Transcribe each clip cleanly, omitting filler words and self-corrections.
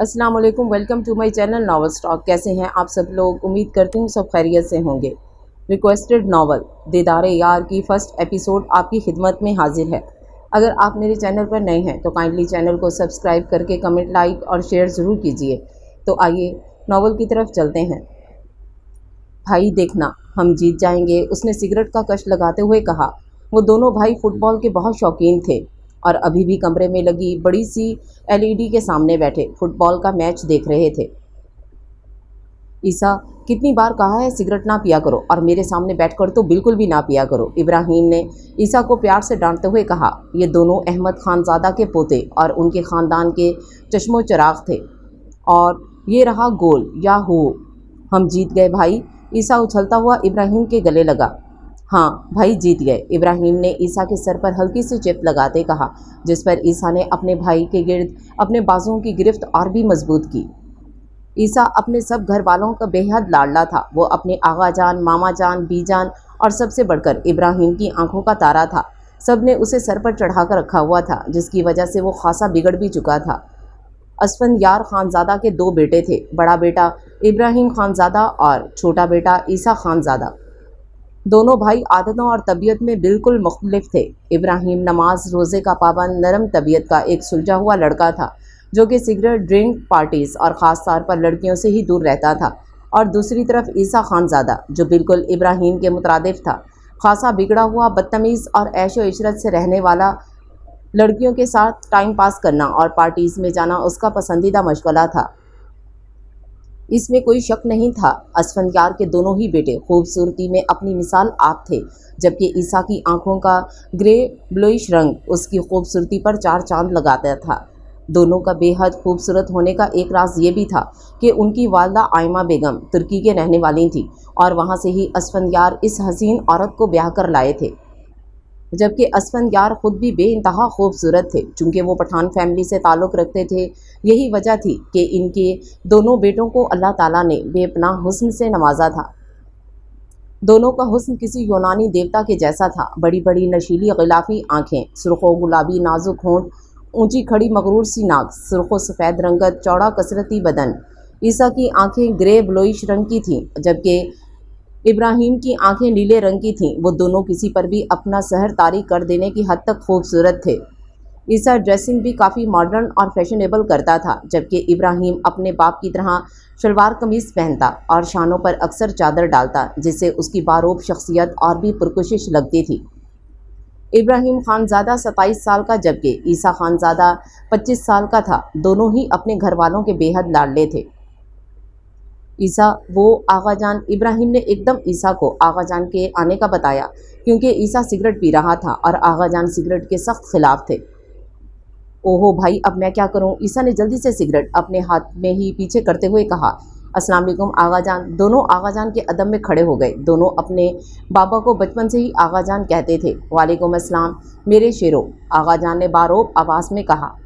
अस्सलाम वालेकुम। Welcome to my channel Novel Stock. कैसे हैं आप सब लोग? उम्मीद करती हूँ सब खैरियत से होंगे। रिक्वेस्टेड नॉवल दीदारे यार की फर्स्ट एपिसोड आपकी खिदमत में हाजिर है। अगर आप मेरे चैनल पर नए हैं तो काइंडली चैनल को सब्सक्राइब करके कमेंट, लाइक और शेयर ज़रूर कीजिए। तो आइए नॉवल की तरफ चलते हैं। भाई देखना, हम जीत जाएंगे, उसने सिगरेट का कश लगाते हुए कहा। वो दोनों भाई फुटबॉल के बहुत शौकीन थे और अभी भी कमरे में लगी बड़ी सी एलईडी के सामने बैठे फुटबॉल का मैच देख रहे थे। ईसा, कितनी बार कहा है सिगरेट ना पिया करो, और मेरे सामने बैठकर तो बिल्कुल भी ना पिया करो, इब्राहिम ने ईसा को प्यार से डांटते हुए कहा। ये दोनों अहमद खानज़ादा के पोते और उनके ख़ानदान के चश्मो चिराग थे। और ये रहा गोल या हो, हम जीत गए भाई। ईसा उछलता हुआ इब्राहिम के गले लगा। हाँ भाई जीत गए, इब्राहिम ने ईसा के सर पर हल्की सी चिप लगाते कहा, जिस पर ईसा ने अपने भाई के गिर्द अपने बाजुओं की गिरफ्त और भी मजबूत की। ईसा अपने सब घर वालों का बेहद लाडला था। वो अपने आगा जान, मामा जान, बीजान और सबसे बढ़कर इब्राहिम की आंखों का तारा था। सब ने उसे सर पर चढ़ाकर रखा हुआ था, जिसकी वजह से वो खासा बिगड़ भी चुका था। असफंदयार खानज़ादा के दो बेटे थे, बड़ा बेटा इब्राहिम खानज़ादा और छोटा बेटा ईसा खानज़ादा। दोनों भाई आदतों और तबीयत में बिल्कुल मुख्तलिफ थे। इब्राहिम नमाज रोज़े का पाबंद, नरम तबीयत का एक सुलझा हुआ लड़का था, जो कि सिगरेट, ड्रिंक, पार्टीज़ और ख़ास तौर पर लड़कियों से ही दूर रहता था। और दूसरी तरफ ईसा खानज़ादा, जो बिल्कुल इब्राहिम के मुतरादिफ था, खासा बिगड़ा हुआ, बदतमीज़ और ऐशो इशरत से रहने वाला। लड़कियों के साथ टाइम पास करना और पार्टीज़ में जाना उसका पसंदीदा मशगला था। इसमें कोई शक नहीं था, असफंदयार के दोनों ही बेटे खूबसूरती में अपनी मिसाल आप थे, जबकि ईसा की आंखों का ग्रे ब्लूइश रंग उसकी खूबसूरती पर चार चांद लगाता था। दोनों का बेहद खूबसूरत होने का एक राज ये भी था कि उनकी वालदा आयमा बेगम तुर्की के रहने वाली थी और वहाँ से ही असफंदयार इस हसीन औरत को ब्याह कर लाए थे। जबकि असफंदयार खुद भी बेइंतहा खूबसूरत थे। चूँकि वो पठान फैमिली से ताल्लुक़ रखते थे, यही वजह थी कि इनके दोनों बेटों को अल्लाह ताला ने बेपनाह हुस्न से नवाजा था। दोनों का हुस्न किसी यूनानी देवता के जैसा था। बड़ी बड़ी नशीली गिलाफी आँखें, सुर्खो गुलाबी नाजुक होंठ, ऊंची खड़ी मगरूर सी नाक, सुर्खो सफ़ेद रंगत, चौड़ा कसरती बदन। ईसा की आँखें ग्रे ब्लोइश रंग की थीं, जबकि इब्राहिम की आंखें नीले रंग की थीं। वो दोनों किसी पर भी अपना सहर तारी कर देने की हद तक खूबसूरत थे। ईसा ड्रेसिंग भी काफ़ी मॉडर्न और फैशनेबल करता था, जबकि इब्राहिम अपने बाप की तरह शलवार कमीज़ पहनता और शानों पर अक्सर चादर डालता, जिससे उसकी बारूब शख्सियत और भी पुरकशिश लगती थी। इब्राहिम खानज़ादा 27 साल का, जबकि ईसा खानज़ादा 25 साल का था। दोनों ही अपने घर वालों के बेहद लाडले थे। ईसा, वो आगा जान, इब्राहिम ने एकदम ईसा को आगा जान के आने का बताया, क्योंकि ईसा सिगरेट पी रहा था और आगा जान सिगरेट के सख्त खिलाफ थे। ओहो भाई, अब मैं क्या करूं? ईसा ने जल्दी से सिगरेट अपने हाथ में ही पीछे करते हुए कहा। अस्सलाम वालेकुम आगा जान। दोनों आगा जान के अदब में खड़े हो गए। दोनों अपने बाबा को बचपन से ही आगा जान कहते थे। वालेकुम अस्सलाम मेरे शेरों, आगा जान ने बारोब आवाज़ में कहा।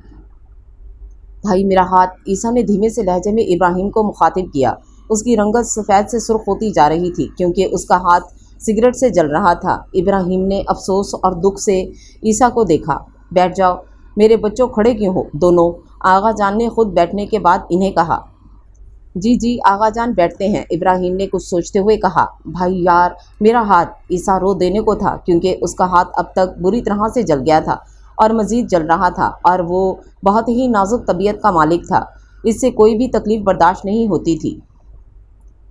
भाई मेरा हाथ, ईसा ने धीमे से लहजे में इब्राहिम को मुखातिब किया। उसकी रंगत सफ़ेद से सुर्ख होती जा रही थी, क्योंकि उसका हाथ सिगरेट से जल रहा था। इब्राहिम ने अफसोस और दुख से ईसा को देखा। बैठ जाओ मेरे बच्चों, खड़े क्यों हो? दोनों, आगा जान ने खुद बैठने के बाद इन्हें कहा। जी जी आगा जान, बैठते हैं, इब्राहिम ने कुछ सोचते हुए कहा। भाई यार मेरा हाथ, ईसा रो देने को था, क्योंकि उसका हाथ अब तक बुरी तरह से जल गया था और मज़ीद जल रहा था, और वो बहुत ही नाजुक तबीयत का मालिक था। इससे कोई भी तकलीफ़ बर्दाश्त नहीं होती थी।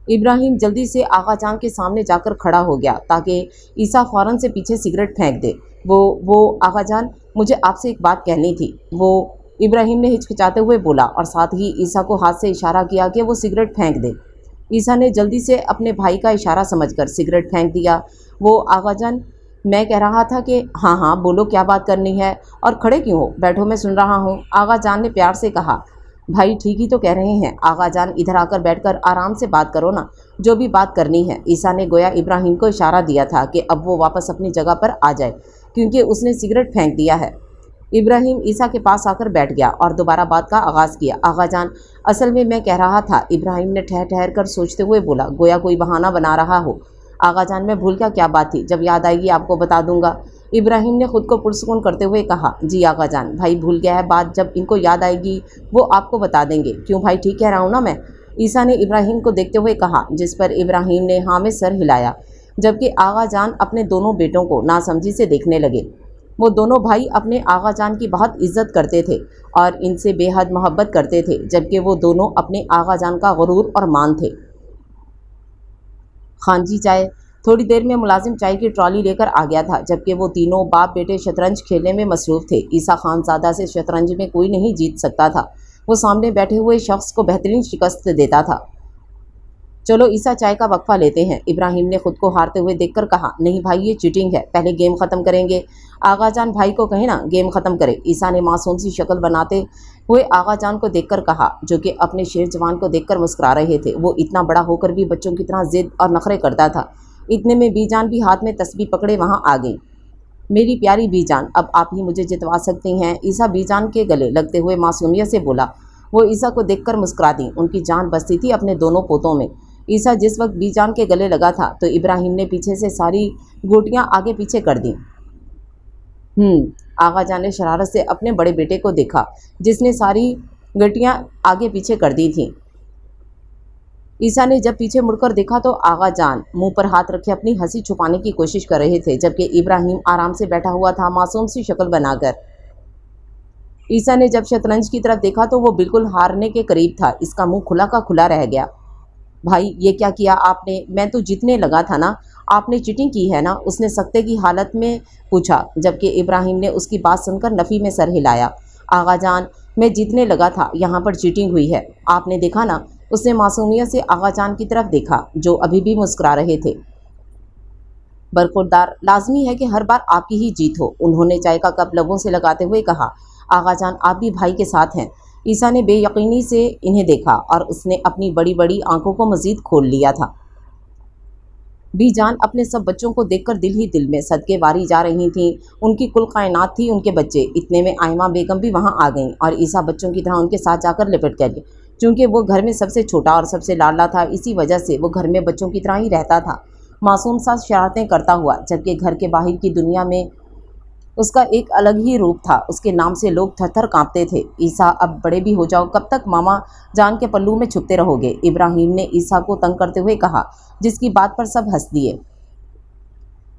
इब्राहिम जल्दी से आगा जान के सामने जाकर खड़ा हो गया, ताकि ईसा फ़ौरन से पीछे सिगरेट फेंक दे। वो आगा जान, मुझे आपसे एक बात कहनी थी, वो इब्राहिम ने हिचकिचाते हुए बोला, और साथ ही ईसा को हाथ से इशारा किया कि वो सिगरेट फेंक दे। ईसा ने जल्दी से अपने भाई का इशारा समझकर सिगरेट फेंक दिया। वो आगा जान, मैं कह रहा था कि हाँ हाँ बोलो, क्या बात करनी है, और खड़े क्यों हो? बैठो, मैं सुन रहा हूँ, आगा जान ने प्यार से कहा। भाई ठीक ही तो कह रहे हैं आगा जान, इधर आकर बैठकर आराम से बात करो ना, जो भी बात करनी है। ईसा ने गोया इब्राहिम को इशारा दिया था कि अब वो वापस अपनी जगह पर आ जाए, क्योंकि उसने सिगरेट फेंक दिया है। इब्राहिम ईसा के पास आकर बैठ गया और दोबारा बात का आगाज़ किया। आगा जान, असल में मैं कह रहा था, इब्राहिम ने ठहर ठहर कर सोचते हुए बोला, गोया कोई बहाना बना रहा हो। आगा जान, मैं भूल गया क्या बात थी, जब याद आएगी आपको बता दूंगा। ابراہیم نے خود کو پرسکون کرتے ہوئے کہا، جی آقا جان، بھائی بھول گیا ہے بات، جب ان کو یاد آئے گی وہ آپ کو بتا دیں گے۔ کیوں بھائی، ٹھیک کہہ رہا ہوں نا میں؟ عیسیٰ نے ابراہیم کو دیکھتے ہوئے کہا، جس پر ابراہیم نے ہاں میں سر ہلایا، جبکہ آغا جان اپنے دونوں بیٹوں کو ناسمجھی سے دیکھنے لگے۔ وہ دونوں بھائی اپنے آغا جان کی بہت عزت کرتے تھے اور ان سے بے حد محبت کرتے تھے، جبکہ وہ دونوں اپنے آغا جان کا غرور اور مان تھے۔ خان جی چائے۔ تھوڑی دیر میں ملازم چائے کی ٹرالی لے کر آ گیا تھا، جبکہ وہ تینوں باپ بیٹے شطرنج کھیلنے میں مصروف تھے۔ عیسیٰ خان زادہ سے شطرنج میں کوئی نہیں جیت سکتا تھا، وہ سامنے بیٹھے ہوئے شخص کو بہترین شکست دیتا تھا۔ چلو عیسیٰ، چائے کا وقفہ لیتے ہیں، ابراہیم نے خود کو ہارتے ہوئے دیکھ کر کہا۔ نہیں بھائی، یہ چیٹنگ ہے، پہلے گیم ختم کریں گے۔ آغا جان بھائی کو کہیں نا گیم ختم کرے، عیسیٰ نے معصوم سی شکل بناتے ہوئے آغا جان کو دیکھ کر کہا، جو کہ اپنے شیر جوان کو دیکھ کر مسکرا رہے تھے۔ وہ اتنا بڑا ہو کر بھی بچوں کی طرح ضد اور نخرے کرتا تھا۔ اتنے میں بی جان بھی ہاتھ میں تسبیح پکڑے وہاں آ گئی۔ میری پیاری بی جان، اب آپ ہی مجھے جتوا سکتی ہیں، عیسیٰ بی جان کے گلے لگتے ہوئے معصومیت سے بولا۔ وہ عیسیٰ کو دیکھ کر مسکرا دیں، ان کی جان بستی تھی اپنے دونوں پوتوں میں۔ عیسیٰ جس وقت بی جان کے گلے لگا تھا تو ابراہیم نے پیچھے سے ساری گوٹیاں آگے پیچھے کر دیں۔ آغا جان نے شرارت سے اپنے بڑے بیٹے کو دیکھا، جس نے ساری گٹیاں آگے پیچھے کر دی تھیں۔ عیسیٰ نے جب پیچھے مڑ کر دیکھا تو آغا جان منہ پر ہاتھ رکھے اپنی ہنسی چھپانے کی کوشش کر رہے تھے، جبکہ ابراہیم آرام سے بیٹھا ہوا تھا معصوم سی شکل بنا کر۔ عیسیٰ نے جب شطرنج کی طرف دیکھا تو وہ بالکل ہارنے کے قریب تھا، اس کا منہ کھلا کا کھلا رہ گیا۔ بھائی یہ کیا کیا آپ نے؟ میں تو جیتنے لگا تھا نا، آپ نے چیٹنگ کی ہے نا؟ اس نے سکتے کی حالت میں پوچھا، جبکہ ابراہیم نے اس کی بات سن کر نفی میں سر ہلایا۔ آغا جان، میں جیتنے لگا تھا، یہاں پر چیٹنگ ہوئی ہے، آپ نے دیکھا نا؟ اس نے معصومیت سے آغا جان کی طرف دیکھا، جو ابھی بھی مسکرا رہے تھے۔ برخوردار، لازمی ہے کہ ہر بار آپ کی ہی جیت ہو، انہوں نے چائے کا کپ لبوں سے لگاتے ہوئے کہا۔ آغا جان، آپ بھی بھائی کے ساتھ ہیں۔ عیسیٰ نے بے یقینی سے انہیں دیکھا اور اس نے اپنی بڑی بڑی آنکھوں کو مزید کھول لیا تھا۔ بی جان اپنے سب بچوں کو دیکھ کر دل ہی دل میں صدقے واری جا رہی تھیں، ان کی کل کائنات تھی ان کے بچے۔ اتنے میں آئمہ بیگم بھی وہاں آ گئیں اور عیسیٰ بچوں کی طرح ان کے ساتھ جا کر لپٹ گئے۔ چونکہ وہ گھر میں سب سے چھوٹا اور سب سے لاڈلا تھا، اسی وجہ سے وہ گھر میں بچوں کی طرح ہی رہتا تھا، معصوم سا شرارتیں کرتا ہوا، جبکہ گھر کے باہر کی دنیا میں اس کا ایک الگ ہی روپ تھا، اس کے نام سے لوگ تھر تھر کانپتے تھے۔ عیسیٰ، اب بڑے بھی ہو جاؤ، کب تک ماما جان کے پلو میں چھپتے رہو گے؟ ابراہیم نے عیسیٰ کو تنگ کرتے ہوئے کہا، جس کی بات پر سب ہنس دیے۔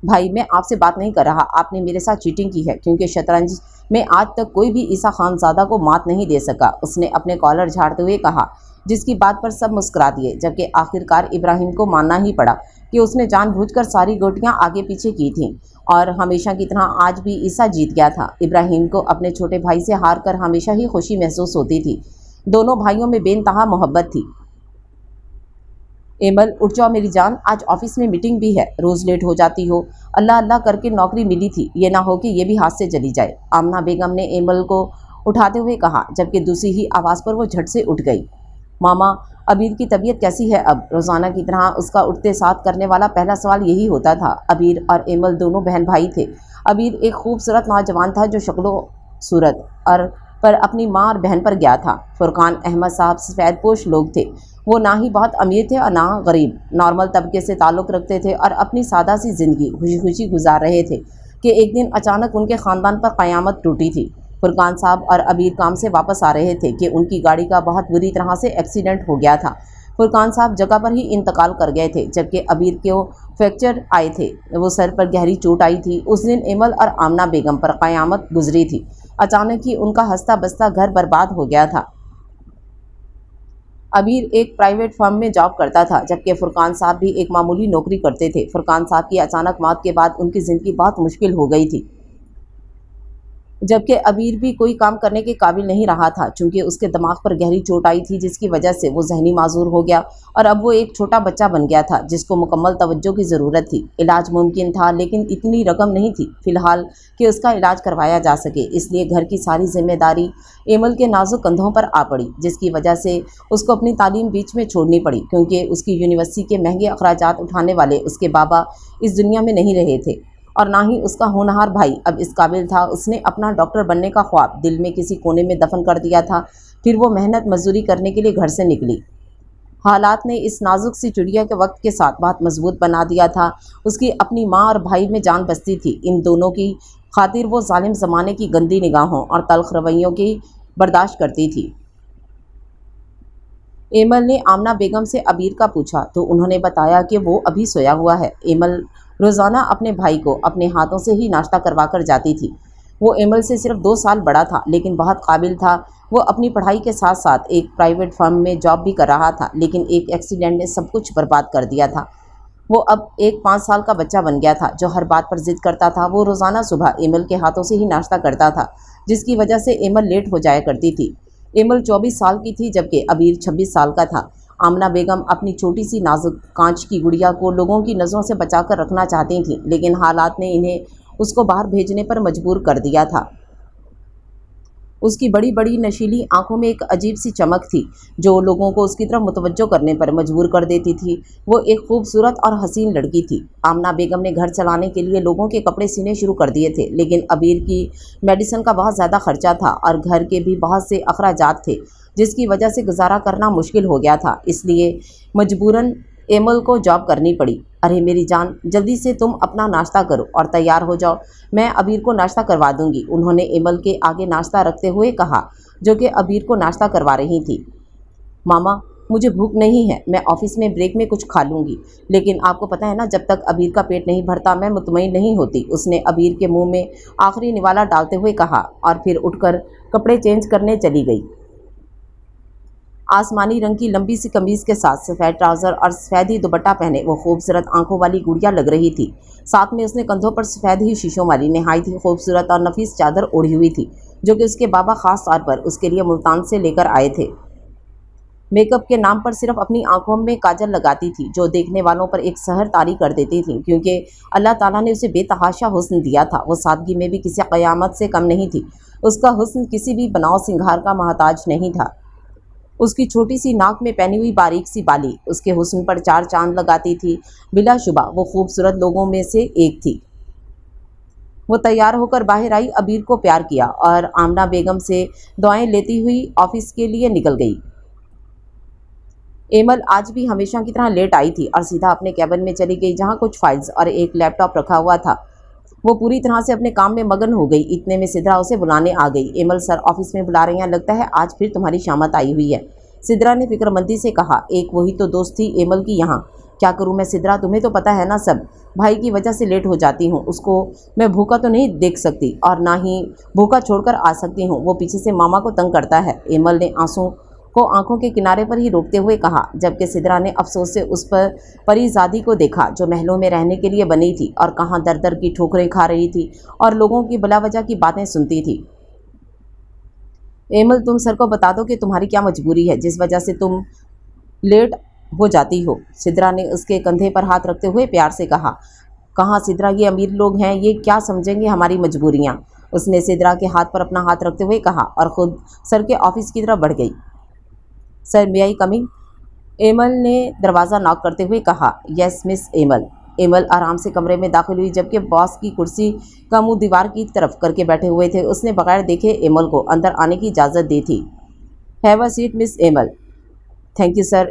بھائی میں آپ سے بات نہیں کر رہا، آپ نے میرے ساتھ چیٹنگ کی ہے، کیونکہ شطرنج میں آج تک کوئی بھی عیسیٰ خان زادہ کو مات نہیں دے سکا، اس نے اپنے کالر جھاڑتے ہوئے کہا، جس کی بات پر سب مسکرا دیے، جبکہ آخرکار ابراہیم کو ماننا ہی پڑا کہ اس نے جان بوجھ کر ساری گوٹیاں آگے پیچھے کی تھیں اور ہمیشہ کی طرح آج بھی عیسیٰ جیت گیا تھا۔ ابراہیم کو اپنے چھوٹے بھائی سے ہار کر ہمیشہ ہی خوشی محسوس ہوتی تھی، دونوں بھائیوں میں بے انتہا محبت تھی۔ ایمل، اٹھ جاؤ میری جان، آج آفس میں میٹنگ بھی ہے، روز لیٹ ہو جاتی ہو، اللہ اللہ کر کے نوکری ملی تھی، یہ نہ ہو کہ یہ بھی ہاتھ سے چلی جائے، آمنہ بیگم نے ایمل کو اٹھاتے ہوئے کہا، جبکہ دوسری ہی آواز پر وہ جھٹ سے اٹھ گئی۔ ماما، عبیر کی طبیعت کیسی ہے اب؟ روزانہ کی طرح اس کا اٹھتے ساتھ کرنے والا پہلا سوال یہی ہوتا تھا۔ عبیر اور ایمل دونوں بہن بھائی تھے۔ عبیر ایک خوبصورت نوجوان تھا جو شکل و صورت پر اپنی ماں اور بہن پر گیا تھا۔ فرقان احمد صاحب سفید پوش لوگ تھے، وہ نہ ہی بہت امیر تھے اور نہ غریب، نارمل طبقے سے تعلق رکھتے تھے اور اپنی سادہ سی زندگی خوشی خوشی گزار رہے تھے کہ ایک دن اچانک ان کے خاندان پر قیامت ٹوٹی تھی۔ فرقان صاحب اور عبیر کام سے واپس آ رہے تھے کہ ان کی گاڑی کا بہت بری طرح سے ایکسیڈنٹ ہو گیا تھا۔ فرقان صاحب جگہ پر ہی انتقال کر گئے تھے، جبکہ عبیر کو فریکچر آئے تھے، وہ سر پر گہری چوٹ آئی تھی۔ اس دن ایمل اور آمنہ بیگم پر قیامت گزری تھی، اچانک ہی ان کا ہنستا بستا گھر برباد ہو گیا تھا۔ عبیر ایک پرائیویٹ فرم میں جاب کرتا تھا، جبکہ فرقان صاحب بھی ایک معمولی نوکری کرتے تھے۔ فرقان صاحب کی اچانک موت کے بعد ان کی زندگی بہت مشکل ہو گئی تھی، جبکہ عبیر بھی کوئی کام کرنے کے قابل نہیں رہا تھا، چونکہ اس کے دماغ پر گہری چوٹ آئی تھی، جس کی وجہ سے وہ ذہنی معذور ہو گیا اور اب وہ ایک چھوٹا بچہ بن گیا تھا جس کو مکمل توجہ کی ضرورت تھی۔ علاج ممکن تھا، لیکن اتنی رقم نہیں تھی فی الحال کہ اس کا علاج کروایا جا سکے، اس لیے گھر کی ساری ذمہ داری ایمل کے نازک کندھوں پر آ پڑی، جس کی وجہ سے اس کو اپنی تعلیم بیچ میں چھوڑنی پڑی، کیونکہ اس کی یونیورسٹی کے مہنگے اخراجات اٹھانے والے اس کے بابا اس دنیا میں نہیں رہے تھے، اور نہ ہی اس کا ہونہار بھائی اب اس قابل تھا۔ اس نے اپنا ڈاکٹر بننے کا خواب دل میں کسی کونے میں دفن کر دیا تھا۔ پھر وہ محنت مزدوری کرنے کے لیے گھر سے نکلی۔ حالات نے اس نازک سی چڑیا کے وقت کے ساتھ بہت مضبوط بنا دیا تھا۔ اس کی اپنی ماں اور بھائی میں جان بستی تھی۔ ان دونوں کی خاطر وہ ظالم زمانے کی گندی نگاہوں اور تلخ رویوں کی برداشت کرتی تھی۔ ایمل نے آمنہ بیگم سے عبیر کا پوچھا تو انہوں نے بتایا کہ وہ ابھی سویا ہوا ہے۔ ایمل روزانہ اپنے بھائی کو اپنے ہاتھوں سے ہی ناشتہ کروا کر جاتی تھی۔ وہ ایمل سے صرف 2 سال بڑا تھا لیکن بہت قابل تھا۔ وہ اپنی پڑھائی کے ساتھ ساتھ ایک پرائیویٹ فرم میں جاب بھی کر رہا تھا، لیکن ایک ایکسیڈنٹ نے سب کچھ برباد کر دیا تھا۔ وہ اب ایک 5 سال کا بچہ بن گیا تھا جو ہر بات پر ضد کرتا تھا۔ وہ روزانہ صبح ایمل کے ہاتھوں سے ہی ناشتہ کرتا تھا، جس کی وجہ سے ایمل لیٹ ہو جایا کرتی تھی۔ ایمل 24 سال کی تھی جبکہ عبیر 26 سال کا تھا۔ آمنہ بیگم اپنی چھوٹی سی نازک کانچ کی گڑیا کو لوگوں کی نظروں سے بچا کر رکھنا چاہتی تھیں، لیکن حالات نے انہیں اس کو باہر بھیجنے پر مجبور کر دیا تھا۔ اس کی بڑی بڑی نشیلی آنکھوں میں ایک عجیب سی چمک تھی جو لوگوں کو اس کی طرف متوجہ کرنے پر مجبور کر دیتی تھی۔ وہ ایک خوبصورت اور حسین لڑکی تھی۔ آمنہ بیگم نے گھر چلانے کے لیے لوگوں کے کپڑے سینے شروع کر دیے تھے، لیکن عبیر کی میڈیسن کا بہت زیادہ خرچہ تھا اور گھر کے بھی بہت سے اخراجات تھے، جس کی وجہ سے گزارا کرنا مشکل ہو گیا تھا۔ اس لیے مجبوراً ایمل کو جاب کرنی پڑی۔ ارے میری جان، جلدی سے تم اپنا ناشتہ کرو اور تیار ہو جاؤ، میں عبیر کو ناشتہ کروا دوں گی، انہوں نے ایمل کے آگے ناشتہ رکھتے ہوئے کہا، جو کہ عبیر کو ناشتہ کروا رہی تھی۔ ماما، مجھے بھوک نہیں ہے، میں آفس میں بریک میں کچھ کھا لوں گی، لیکن آپ کو پتہ ہے نا، جب تک عبیر کا پیٹ نہیں بھرتا میں مطمئن نہیں ہوتی، اس نے عبیر کے منہ میں آخری نوالا ڈالتے ہوئے کہا اور پھر اٹھ کر کپڑے چینج کرنے چلی گئی۔ آسمانی رنگ کی لمبی سی قمیض کے ساتھ سفید ٹراؤزر اور سفید ہی دوپٹہ پہنے وہ خوبصورت آنکھوں والی گڑیا لگ رہی تھی۔ ساتھ میں اس نے کندھوں پر سفید ہی شیشوں والی نہایت ہی خوبصورت اور نفیس چادر اوڑھی ہوئی تھی، جو کہ اس کے بابا خاص طور پر اس کے لیے ملتان سے لے کر آئے تھے۔ میک اپ کے نام پر صرف اپنی آنکھوں میں کاجل لگاتی تھی، جو دیکھنے والوں پر ایک سحر طاری کر دیتی تھی، کیونکہ اللہ تعالیٰ نے اسے بے تحاشا حسن دیا تھا۔ وہ سادگی میں بھی کسی قیامت سے کم نہیں تھی۔ اس کا حسن کسی بھی بناؤ سنگھار کا محتاج نہیں تھا۔ اس کی چھوٹی سی ناک میں پہنی ہوئی باریک سی بالی اس کے حسن پر 4 چاند لگاتی تھی۔ بلا شبہ وہ خوبصورت لوگوں میں سے ایک تھی۔ وہ تیار ہو کر باہر آئی، عبیر کو پیار کیا اور آمنہ بیگم سے دعائیں لیتی ہوئی آفس کے لیے نکل گئی۔ ایمل آج بھی ہمیشہ کی طرح لیٹ آئی تھی اور سیدھا اپنے کیبن میں چلی گئی، جہاں کچھ فائلز اور ایک لیپ ٹاپ رکھا ہوا تھا۔ وہ پوری طرح سے اپنے کام میں مگن ہو گئی۔ اتنے میں سدرا اسے بلانے آ گئی۔ ایمل سر آفس میں بلا رہی ہیں، لگتا ہے آج پھر تمہاری شامت آئی ہوئی ہے، سدرا نے فکر مندی سے کہا۔ ایک وہی تو دوست تھی ایمل کی یہاں۔ کیا کروں میں سدرا، تمہیں تو پتہ ہے نا سب، بھائی کی وجہ سے لیٹ ہو جاتی ہوں، اس کو میں بھوکا تو نہیں دیکھ سکتی اور نہ ہی بھوکا چھوڑ کر آ سکتی ہوں، وہ پیچھے سے ماما کو تنگ کرتا ہے، ایمل نے آنسوں کو آنکھوں کے کنارے پر ہی روکتے ہوئے کہا، جبکہ سدرا نے افسوس سے اس پر پری زادی کو دیکھا جو محلوں میں رہنے کے لیے بنی تھی اور کہاں در در کی ٹھوکریں کھا رہی تھی اور لوگوں کی بلا وجہ کی باتیں سنتی تھی۔ ایمل، تم سر کو بتا دو کہ تمہاری کیا مجبوری ہے جس وجہ سے تم لیٹ ہو جاتی ہو، سدرا نے اس کے کندھے پر ہاتھ رکھتے ہوئے پیار سے کہا۔ کہاں سدرا، یہ امیر لوگ ہیں، یہ کیا سمجھیں گے ہماری مجبوریاں، اس نے سدرا کے ہاتھ پر اپنا ہاتھ رکھتے ہوئے کہا اور خود سر کے آفس کی طرف بڑھ گئی۔ سر، میں آئی کمنگ؟ ایمل نے دروازہ ناک کرتے ہوئے کہا۔ یس مس ایمل۔ ایمل آرام سے کمرے میں داخل ہوئی جبکہ باس کی کرسی کا منہ دیوار کی طرف کر کے بیٹھے ہوئے تھے۔ اس نے بغیر دیکھے ایمل کو اندر آنے کی اجازت دی تھی۔ Have a seat Miss Aimal. Thank you sir,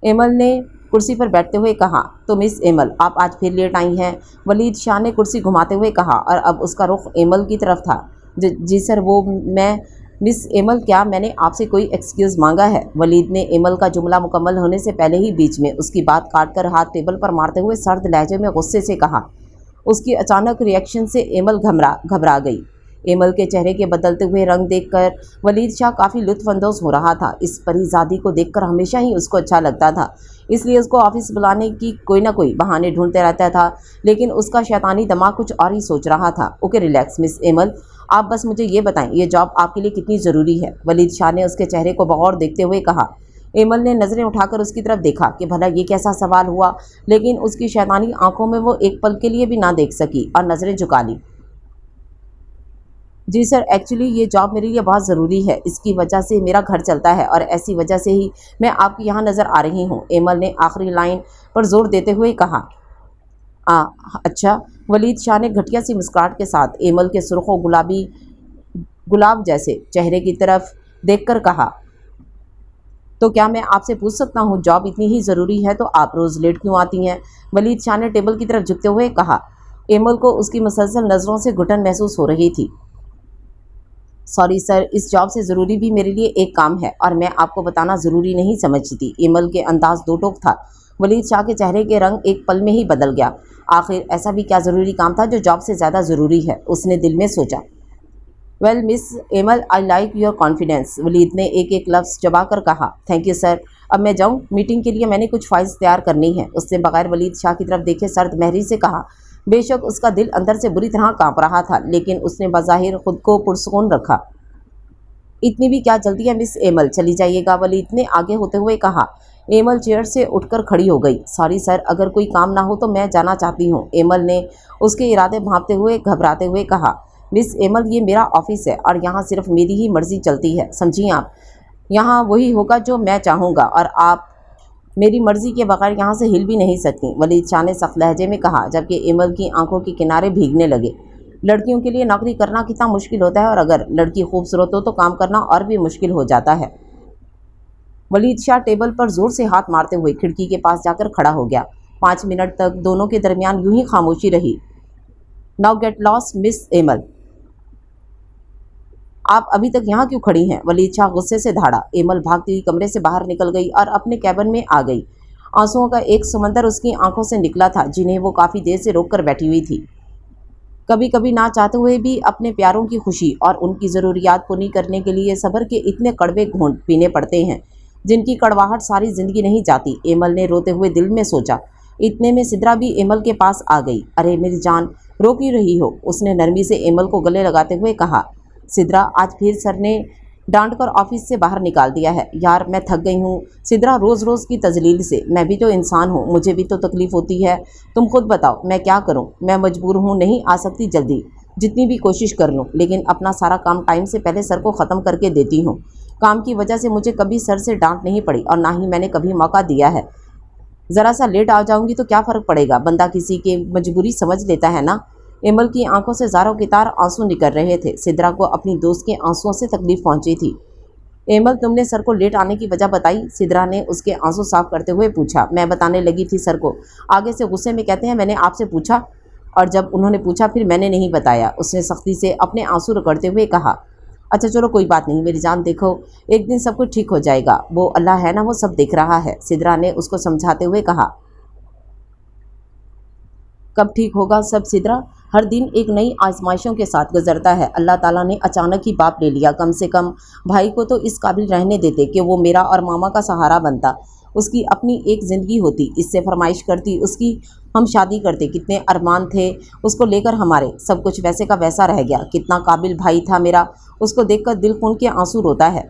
Aimal نے کرسی پر بیٹھتے ہوئے کہا۔ تو مس ایمل، آپ آج پھر لیٹ آئی ہیں، ولید شاہ نے کرسی گھماتے ہوئے کہا اور اب اس کا رخ ایمل کی طرف تھا۔ جی سر، وہ میں مس ایمل، کیا میں نے آپ سے کوئی ایکسکیوز مانگا ہے؟ ولید نے ایمل کا جملہ مکمل ہونے سے پہلے ہی بیچ میں اس کی بات کاٹ کر ہاتھ ٹیبل پر مارتے ہوئے سرد لہجے میں غصے سے کہا۔ اس کی اچانک ری ایکشن سے ایمل گھبرا گئی۔ ایمل کے چہرے کے بدلتے ہوئے رنگ دیکھ کر ولید شاہ کافی لطف اندوز ہو رہا تھا۔ اس پری زادی کو دیکھ کر ہمیشہ ہی اس کو اچھا لگتا تھا، اس لیے اس کو آفس بلانے کی کوئی نہ کوئی بہانے ڈھونڈتے رہتا تھا، لیکن اس کا شیطانی دماغ کچھ اور ہی سوچ رہا تھا۔ اوکے ریلیکس مس ایمل، آپ بس مجھے یہ بتائیں، یہ جاب آپ کے لیے کتنی ضروری ہے؟ ولید شاہ نے اس کے چہرے کو بغور دیکھتے ہوئے کہا۔ ایمل نے نظریں اٹھا کر اس کی طرف دیکھا کہ بھلا یہ کیسا سوال ہوا، لیکن اس کی شیطانی آنکھوں میں وہ ایک پل کے لیے بھی نہ دیکھ سکی اور نظریں جھکا لی۔ جی سر، ایکچولی یہ جاب میرے لیے بہت ضروری ہے، اس کی وجہ سے میرا گھر چلتا ہے اور ایسی وجہ سے ہی میں آپ کی یہاں نظر آ رہی ہوں، ایمل نے آخری لائن پر زور دیتے ہوئے کہا۔ اچھا، ولید شاہ نے گھٹیا سی مسکراہٹ کے ساتھ ایمل کے سرخ و گلاب جیسے چہرے کی طرف دیکھ کر کہا۔ तो क्या मैं आपसे पूछ सकता हूँ, जॉब इतनी ही ज़रूरी है तो आप रोज़ लेट क्यों आती हैं? वलीद शाह ने टेबल की तरफ झुकते हुए कहा। एमल को उसकी मुसलसल नज़रों से घुटन महसूस हो रही थी। सॉरी सर, इस जॉब से ज़रूरी भी मेरे लिए एक काम है और मैं आपको बताना ज़रूरी नहीं समझती। एमल के अंदाज दो टोक था। वलीद शाह के चेहरे के रंग एक पल में ही बदल गया। आखिर ऐसा भी क्या ज़रूरी काम था जो जॉब से ज़्यादा ज़रूरी है, उसने दिल में सोचा। Well Miss Aimal, I like your confidence, Waleed ने एक एक लफ्ज़ चबा कर कहा। थैंक यू सर, अब मैं जाऊँ? मीटिंग के लिए मैंने कुछ फाइल्स तैयार करनी है, उसने बगैर वलीद शाह की तरफ देखे सर्द महरी से कहा। बेशक उसका दिल अंदर से बुरी तरह कांप रहा था, लेकिन उसने बज़ाहिर खुद को पुरसुकून रखा। इतनी भी क्या जल्दी है मिस एमल, चली जाइएगा, वलीद ने आगे होते हुए कहा। एमल चेयर से उठकर खड़ी हो गई। सॉरी सर, अगर कोई काम ना हो तो मैं जाना चाहती हूँ, एमल ने उसके इरादे भांपते हुए घबराते हुए कहा। मिस एमल, ये मेरा ऑफिस है और यहाँ सिर्फ मेरी ही मर्जी चलती है, समझिए आप। यहाँ वही होगा जो मैं चाहूँगा और आप मेरी मर्जी के बगैर यहाँ से हिल भी नहीं सकती, वलीद शाह ने सख्त लहजे में कहा, जबकि एमल की आंखों के किनारे भीगने लगे। लड़कियों के लिए नौकरी करना कितना मुश्किल होता है और अगर लड़की खूबसूरत हो तो काम करना और भी मुश्किल हो जाता है। वलीद शाह टेबल पर जोर से हाथ मारते हुए खिड़की के पास जाकर खड़ा हो गया। 5 मिनट तक दोनों के दरमियान यूं ही खामोशी रही। Now get lost miss Emil, आप अभी तक यहाँ क्यों खड़ी हैं? वलीद शाह गुस्से से धाड़ा। एमल भागती हुई कमरे से बाहर निकल गई और अपने कैबिन में आ गई। आंसुओं का एक समंदर उसकी आंखों से निकला था, जिन्हें वो काफ़ी देर से रोक कर बैठी हुई थी। कभी कभी ना चाहते हुए भी अपने प्यारों की खुशी और उनकी ज़रूरियात पूरी करने के लिए सब्र के इतने कड़वे घूंट पीने पड़ते हैं, जिनकी कड़वाहट सारी ज़िंदगी नहीं जाती, एमल ने रोते हुए दिल में सोचा। इतने में सिद्रा भी एमल के पास आ गई। अरे मेरी जान, रो क्यों रही हो? उसने नरमी से एमल को गले लगाते हुए कहा। सिद्रा, आज फिर सर ने डांट कर ऑफिस से बाहर निकाल दिया है। यार मैं थक गई हूँ सिद्रा, रोज़ रोज़ की तजलील से। मैं भी तो इंसान हूँ, मुझे भी तो तकलीफ़ होती है। तुम खुद बताओ मैं क्या करूँ? मैं मजबूर हूँ, नहीं आ सकती जल्दी, जितनी भी कोशिश कर लूँ, लेकिन अपना सारा काम टाइम से पहले सर को ख़त्म करके देती हूँ। काम की वजह से मुझे कभी सर से डांट नहीं पड़ी और ना ही मैंने कभी मौका दिया है। ज़रा सा लेट आ जाऊँगी तो क्या फ़र्क पड़ेगा, बंदा किसी की मजबूरी समझ लेता है ना। एमल की आंखों से ज़ारों की तार आंसू निकल रहे थे। सिद्रा को अपनी दोस्त के आंसुओं से तकलीफ पहुंची थी। एमल, तुमने सर को लेट आने की वजह बताई? सिद्रा ने उसके आंसू साफ करते हुए पूछा। मैं बताने लगी थी सर को, आगे से गुस्से में कहते हैं मैंने आपसे पूछा, और जब उन्होंने पूछा फिर मैंने नहीं बताया, उसने सख्ती से अपने आंसू रगड़ते हुए कहा। अच्छा चलो कोई बात नहीं मेरी जान, देखो एक दिन सब कुछ ठीक हो जाएगा, वो अल्लाह है ना, वो सब देख रहा है, सिद्रा ने उसको समझाते हुए कहा। कब ठीक होगा सब सिद्रा? हर दिन एक नई आजमाइशों के साथ गुजरता है। अल्लाह ताला ने अचानक ही बाप ले लिया। कम से कम भाई को तो इस काबिल रहने देते कि वो मेरा और मामा का सहारा बनता। उसकी अपनी एक ज़िंदगी होती, इससे फरमाइश करती उसकी, हम शादी करते। कितने अरमान थे उसको लेकर हमारे, सब कुछ वैसे का वैसा रह गया। कितना काबिल भाई था मेरा, उसको देखकर दिल खून के आंसू रोता है।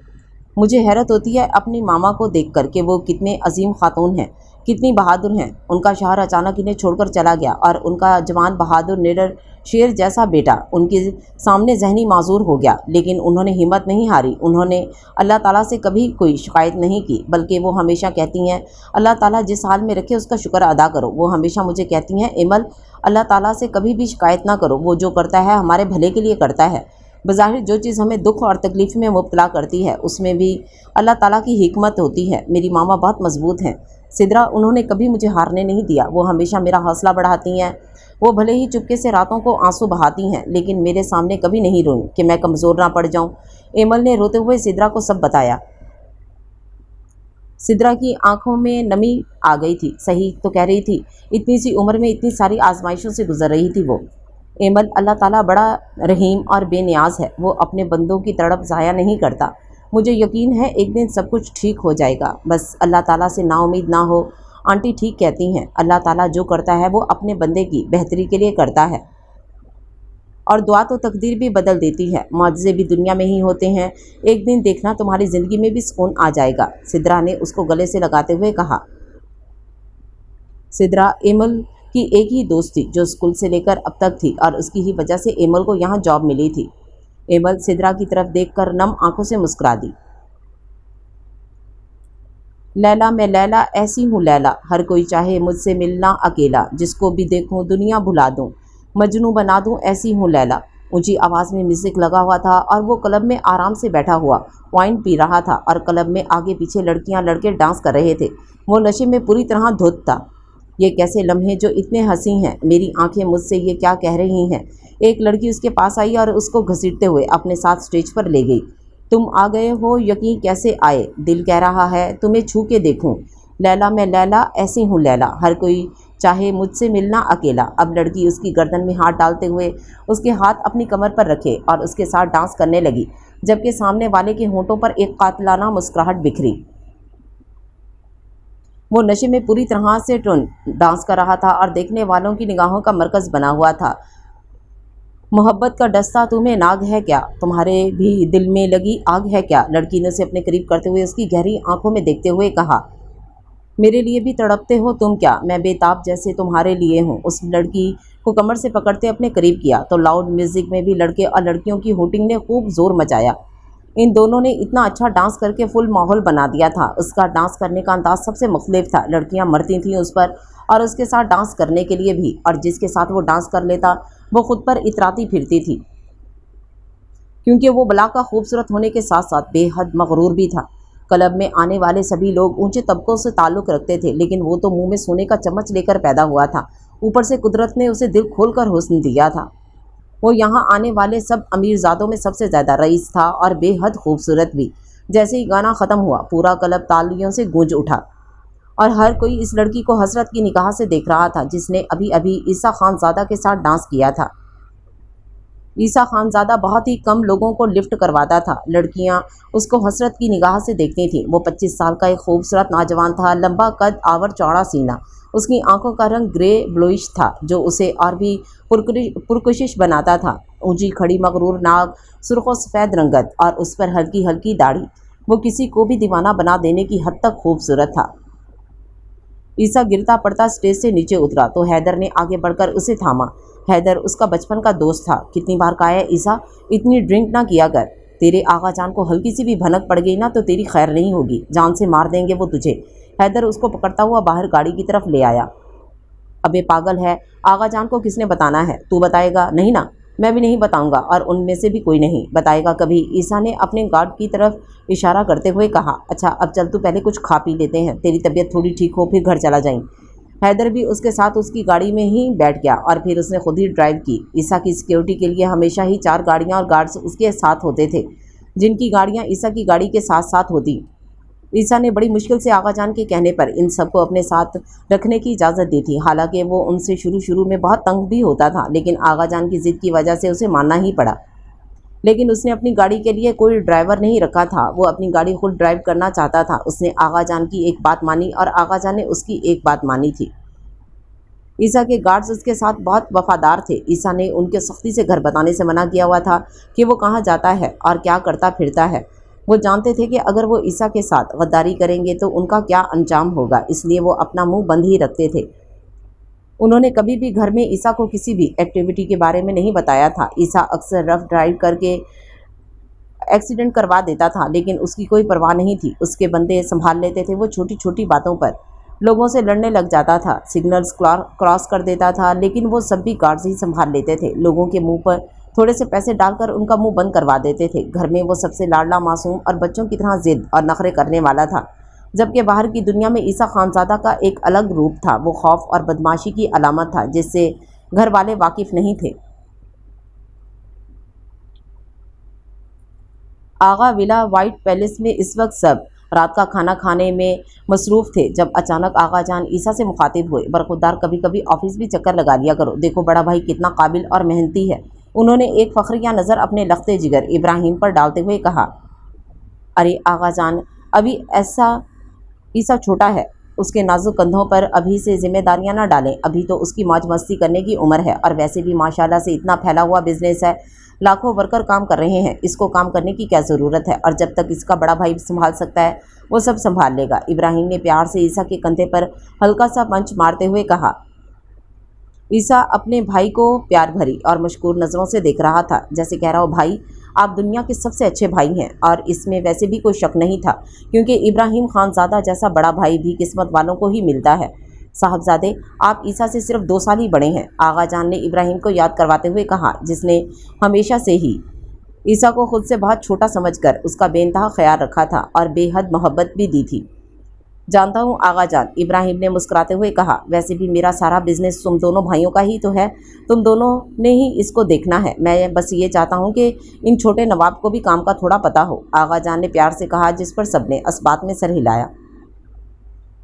मुझे हैरत होती है अपनी मामा को देखकर कि वो कितने अजीम खातून हैं, कितनी बहादुर हैं। उनका शौहर अचानक इन्हें छोड़कर चला गया और उनका जवान बहादुर निडर शेर जैसा बेटा उनके सामने जहनी माजूर हो गया, लेकिन उन्होंने हिम्मत नहीं हारी। उन्होंने अल्लाह ताला से कभी कोई शिकायत नहीं की, बल्कि वो हमेशा कहती हैं अल्लाह ताला जिस हाल में रखे उसका शुक्र अदा करो। वो हमेशा मुझे कहती हैं एमल, अल्लाह ताला से कभी भी शिकायत ना करो, वो जो करता है हमारे भले के लिए करता है। बज़ाहिर जो चीज़ हमें दुख और तकलीफ़ में मुब्तला करती है उसमें भी अल्लाह ताला की हिकमत होती है। मेरी मामा बहुत मजबूत हैं सिद्रा, उन्होंने कभी मुझे हारने नहीं दिया। वो हमेशा मेरा हौसला बढ़ाती हैं। वो भले ही चुपके से रातों को आंसू बहाती हैं, लेकिन मेरे सामने कभी नहीं रोई कि मैं कमज़ोर ना पड़ जाऊं। एमल ने रोते हुए सिद्रा को सब बताया। सिद्रा की आंखों में नमी आ गई थी। सही तो कह रही थी, इतनी सी उम्र में इतनी सारी आजमाइशों से गुजर रही थी वो। एमल, अल्लाह ताला बड़ा रहीम और बेनियाज है, वो अपने बंदों की तड़प ज़ाया नहीं करता। मुझे यकीन है एक दिन सब कुछ ठीक हो जाएगा, बस अल्लाह ताला से नाउम्मीद ना हो। आंटी ठीक कहती हैं, अल्लाह ताला जो करता है वो अपने बंदे की बेहतरी के लिए करता है, और दुआ तो तकदीर भी बदल देती है। मुआज़े भी दुनिया में ही होते हैं, एक दिन देखना तुम्हारी ज़िंदगी में भी सुकून आ जाएगा, सिद्रा ने उसको गले से लगाते हुए कहा। सिद्रा एमल की एक ही दोस्त थी जो स्कूल से लेकर अब तक थी, और उसकी ही वजह से एमल को यहाँ जॉब मिली थी। एमल सिद्रा की तरफ देखकर नम आंखों से मुस्कुरा दी। लैला, मैं लैला ऐसी हूँ लैला, हर कोई चाहे मुझसे मिलना अकेला, जिसको भी देखूँ दुनिया भुला दूँ, मजनू बना दूँ, ऐसी हूँ लैला। اونچی آواز میں میوزک لگا ہوا تھا اور وہ کلب میں آرام سے بیٹھا ہوا وائن پی رہا تھا اور کلب میں آگے پیچھے لڑکیاں لڑکے ڈانس کر رہے تھے۔ وہ نشے میں پوری طرح دھت تھا۔ یہ کیسے لمحے جو اتنے حسین ہیں، میری آنکھیں مجھ سے یہ کیا کہہ رہی ہیں؟ ایک لڑکی اس کے پاس آئی اور اس کو گھسیٹتے ہوئے اپنے ساتھ سٹیج پر لے گئی۔ تم آ گئے ہو، یقین کیسے آئے؟ دل کہہ رہا ہے تمہیں چھو کے دیکھوں۔ لیلا میں لیلا ایسی ہوں لیلا، ہر کوئی چاہے مجھ سے ملنا اکیلا۔ اب لڑکی اس کی گردن میں ہاتھ ڈالتے ہوئے اس کے ہاتھ اپنی کمر پر رکھے اور اس کے ساتھ ڈانس کرنے لگی، جبکہ سامنے والے کے ہونٹوں پر ایک قاتلانہ مسکراہٹ بکھری۔ وہ نشے میں پوری طرح سے ٹن ڈانس کر رہا تھا اور دیکھنے والوں کی نگاہوں کا مرکز بنا ہوا تھا۔ محبت کا ڈستا تمہیں ناگ ہے کیا؟ تمہارے بھی دل میں لگی آگ ہے کیا؟ لڑکی نے اسے اپنے قریب کرتے ہوئے اس کی گہری آنکھوں میں دیکھتے ہوئے کہا، میرے لیے بھی تڑپتے ہو تم کیا؟ میں بے تاب جیسے تمہارے لیے ہوں۔ اس لڑکی کو کمر سے پکڑتے اپنے قریب کیا تو لاؤڈ میوزک میں بھی لڑکے اور لڑکیوں کی ہوٹنگ نے خوب زور مچایا۔ ان دونوں نے اتنا اچھا ڈانس کر کے فل ماحول بنا دیا تھا۔ اس کا ڈانس کرنے کا انداز سب سے مختلف تھا۔ لڑکیاں مرتی تھیں اس پر اور اس کے ساتھ ڈانس کرنے کے لیے بھی، اور جس کے ساتھ وہ ڈانس کر لیتا وہ خود پر اتراتی پھرتی تھی، کیونکہ وہ بلا کا خوبصورت ہونے کے ساتھ ساتھ بے حد مغرور بھی تھا۔ کلب میں آنے والے سبھی لوگ اونچے طبقوں سے تعلق رکھتے تھے، لیکن وہ تو منہ میں سونے کا چمچ لے کر پیدا ہوا تھا۔ اوپر سے قدرت نے اسے دل کھول کر حسن دیا تھا۔ وہ یہاں آنے والے سب امیر زادوں میں سب سے زیادہ رئیس تھا اور بے حد خوبصورت بھی۔ جیسے ہی گانا ختم ہوا پورا کلب تالیوں سے گونج اٹھا اور ہر کوئی اس لڑکی کو حسرت کی نگاہ سے دیکھ رہا تھا جس نے ابھی ابھی عیسیٰ خان زادہ کے ساتھ ڈانس کیا تھا۔ عیسیٰ خان زادہ بہت ہی کم لوگوں کو لفٹ کرواتا تھا۔ لڑکیاں اس کو حسرت کی نگاہ سے دیکھتی تھیں۔ وہ 25 سال کا ایک خوبصورت نوجوان تھا، لمبا قد، آور چوڑا سینہ۔ اس کی آنکھوں کا رنگ گرے بلوئش تھا جو اسے اور بھی پرکشش بناتا تھا۔ اونچی کھڑی مغرور ناک، سرخ و سفید رنگت اور اس پر ہلکی ہلکی داڑھی، وہ کسی کو بھی دیوانہ بنا دینے کی حد تک خوبصورت تھا۔ عیسیٰ گرتا پڑتا سٹیج سے نیچے اترا تو حیدر نے آگے بڑھ کر اسے تھاما۔ حیدر اس کا بچپن کا دوست تھا۔ کتنی بار کہا ہے عیسیٰ اتنی ڈرنک نہ کیا کر، تیرے آغا جان کو ہلکی سی بھی بھنک پڑ گئی نا تو تیری خیر نہیں ہوگی، جان سے مار دیں گے وہ تجھے۔ حیدر اس کو پکڑتا ہوا باہر گاڑی کی طرف لے آیا۔ ابے پاگل ہے، آغا جان کو کس نے بتانا ہے؟ تو بتائے گا نہیں نا؟ میں بھی نہیں بتاؤں گا اور ان میں سے بھی کوئی نہیں بتائے گا کبھی، عیسیٰ نے اپنے گارڈ کی طرف اشارہ کرتے ہوئے کہا۔ اچھا اب چل، تو پہلے کچھ کھا پی لیتے ہیں، تیری طبیعت تھوڑی ٹھیک ہو پھر گھر چلا جائیں۔ حیدر بھی اس کے ساتھ اس کی گاڑی میں ہی بیٹھ گیا اور پھر اس نے خود ہی ڈرائیو کی۔ عیسیٰ کی سیکیورٹی کے لیے ہمیشہ ہی 4 گاڑیاں اور گارڈز اس کے ساتھ ہوتے تھے، جن کی گاڑیاں عیسیٰ کی گاڑی کے ساتھ ساتھ ہوتی۔ عیسیٰ نے بڑی مشکل سے آغا جان کے کہنے پر ان سب کو اپنے ساتھ رکھنے کی اجازت دی تھی، حالانکہ وہ ان سے شروع میں بہت تنگ بھی ہوتا تھا، لیکن آغا جان کی ضد کی وجہ سے اسے ماننا ہی پڑا۔ لیکن اس نے اپنی گاڑی کے لیے کوئی ڈرائیور نہیں رکھا تھا، وہ اپنی گاڑی خود ڈرائیو کرنا چاہتا تھا۔ اس نے آغا جان کی ایک بات مانی اور آغا جان نے اس کی ایک بات مانی تھی۔ عیسیٰ کے گارڈز اس کے ساتھ بہت وفادار تھے۔ عیسیٰ نے ان کے سختی سے گھر بتانے سے منع کیا ہوا تھا کہ وہ کہاں جاتا ہے اور کیا کرتا پھرتا ہے۔ وہ جانتے تھے کہ اگر وہ عیسیٰ کے ساتھ غداری کریں گے تو ان کا کیا انجام ہوگا، اس لیے وہ اپنا منہ بند ہی رکھتے تھے۔ انہوں نے کبھی بھی گھر میں عیسیٰ کو کسی بھی ایکٹیویٹی کے بارے میں نہیں بتایا تھا۔ عیسیٰ اکثر رف ڈرائیو کر کے ایکسیڈنٹ کروا دیتا تھا، لیکن اس کی کوئی پرواہ نہیں تھی، اس کے بندے سنبھال لیتے تھے۔ وہ چھوٹی چھوٹی باتوں پر لوگوں سے لڑنے لگ جاتا تھا، سگنلز کراس کر دیتا تھا، لیکن وہ سب بھی گارڈز ہی سنبھال لیتے تھے۔ لوگوں کے منہ پر تھوڑے سے پیسے ڈال کر ان کا منہ بند کروا دیتے تھے۔ گھر میں وہ سب سے لاڈلا، معصوم اور بچوں کی طرح ضد اور نخرے کرنے والا تھا، جبکہ باہر کی دنیا میں عیسیٰ خانزادہ کا ایک الگ روپ تھا۔ وہ خوف اور بدمعاشی کی علامت تھا جس سے گھر والے واقف نہیں تھے۔ آغا ولا وائٹ پیلس میں اس وقت سب رات کا کھانا کھانے میں مصروف تھے جب اچانک آغا جان عیسیٰ سے مخاطب ہوئے۔ برخوردار، کبھی کبھی آفس بھی چکر لگا لیا کرو، دیکھو بڑا بھائی کتنا قابل اور محنتی ہے۔ انہوں نے ایک فخریہ نظر اپنے لختے جگر ابراہیم پر ڈالتے ہوئے کہا۔ ارے آغا جان، ابھی عیسیٰ چھوٹا ہے، اس کے نازک کندھوں پر ابھی سے ذمہ داریاں نہ ڈالیں، ابھی تو اس کی موج مستی کرنے کی عمر ہے، اور ویسے بھی ماشاءاللہ سے اتنا پھیلا ہوا بزنس ہے، لاکھوں ورکر کام کر رہے ہیں، اس کو کام کرنے کی کیا ضرورت ہے، اور جب تک اس کا بڑا بھائی سنبھال سکتا ہے وہ سب سنبھال لے گا۔ ابراہیم نے پیار سے عیسیٰ کے کندھے پر ہلکا سا پنچ مارتے ہوئے کہا۔ عیسیٰ اپنے بھائی کو پیار بھری اور مشکور نظروں سے دیکھ رہا تھا، جیسے کہہ رہا ہو بھائی آپ دنیا کے سب سے اچھے بھائی ہیں، اور اس میں ویسے بھی کوئی شک نہیں تھا، کیونکہ ابراہیم خانزادہ جیسا بڑا بھائی بھی قسمت والوں کو ہی ملتا ہے۔ साहबजादे, आप ईसा से सिर्फ 2 साल ही बड़े हैं, आगा जान ने इब्राहिम को याद करवाते हुए कहा, जिसने हमेशा से ही ईसा को खुद से बहुत छोटा समझकर उसका बेइंतहा ख्याल रखा था और बेहद मोहब्बत भी दी थी। जानता हूँ आगा जान, इब्राहिम ने मुस्कुराते हुए कहा, वैसे भी मेरा सारा बिजनेस तुम दोनों भाइयों का ही तो है, तुम दोनों ने ही इसको देखना है। मैं बस ये चाहता हूँ कि इन छोटे नवाब को भी काम का थोड़ा पता हो, आगा जान ने प्यार से कहा, जिस पर सबने इस बात में सर हिलाया।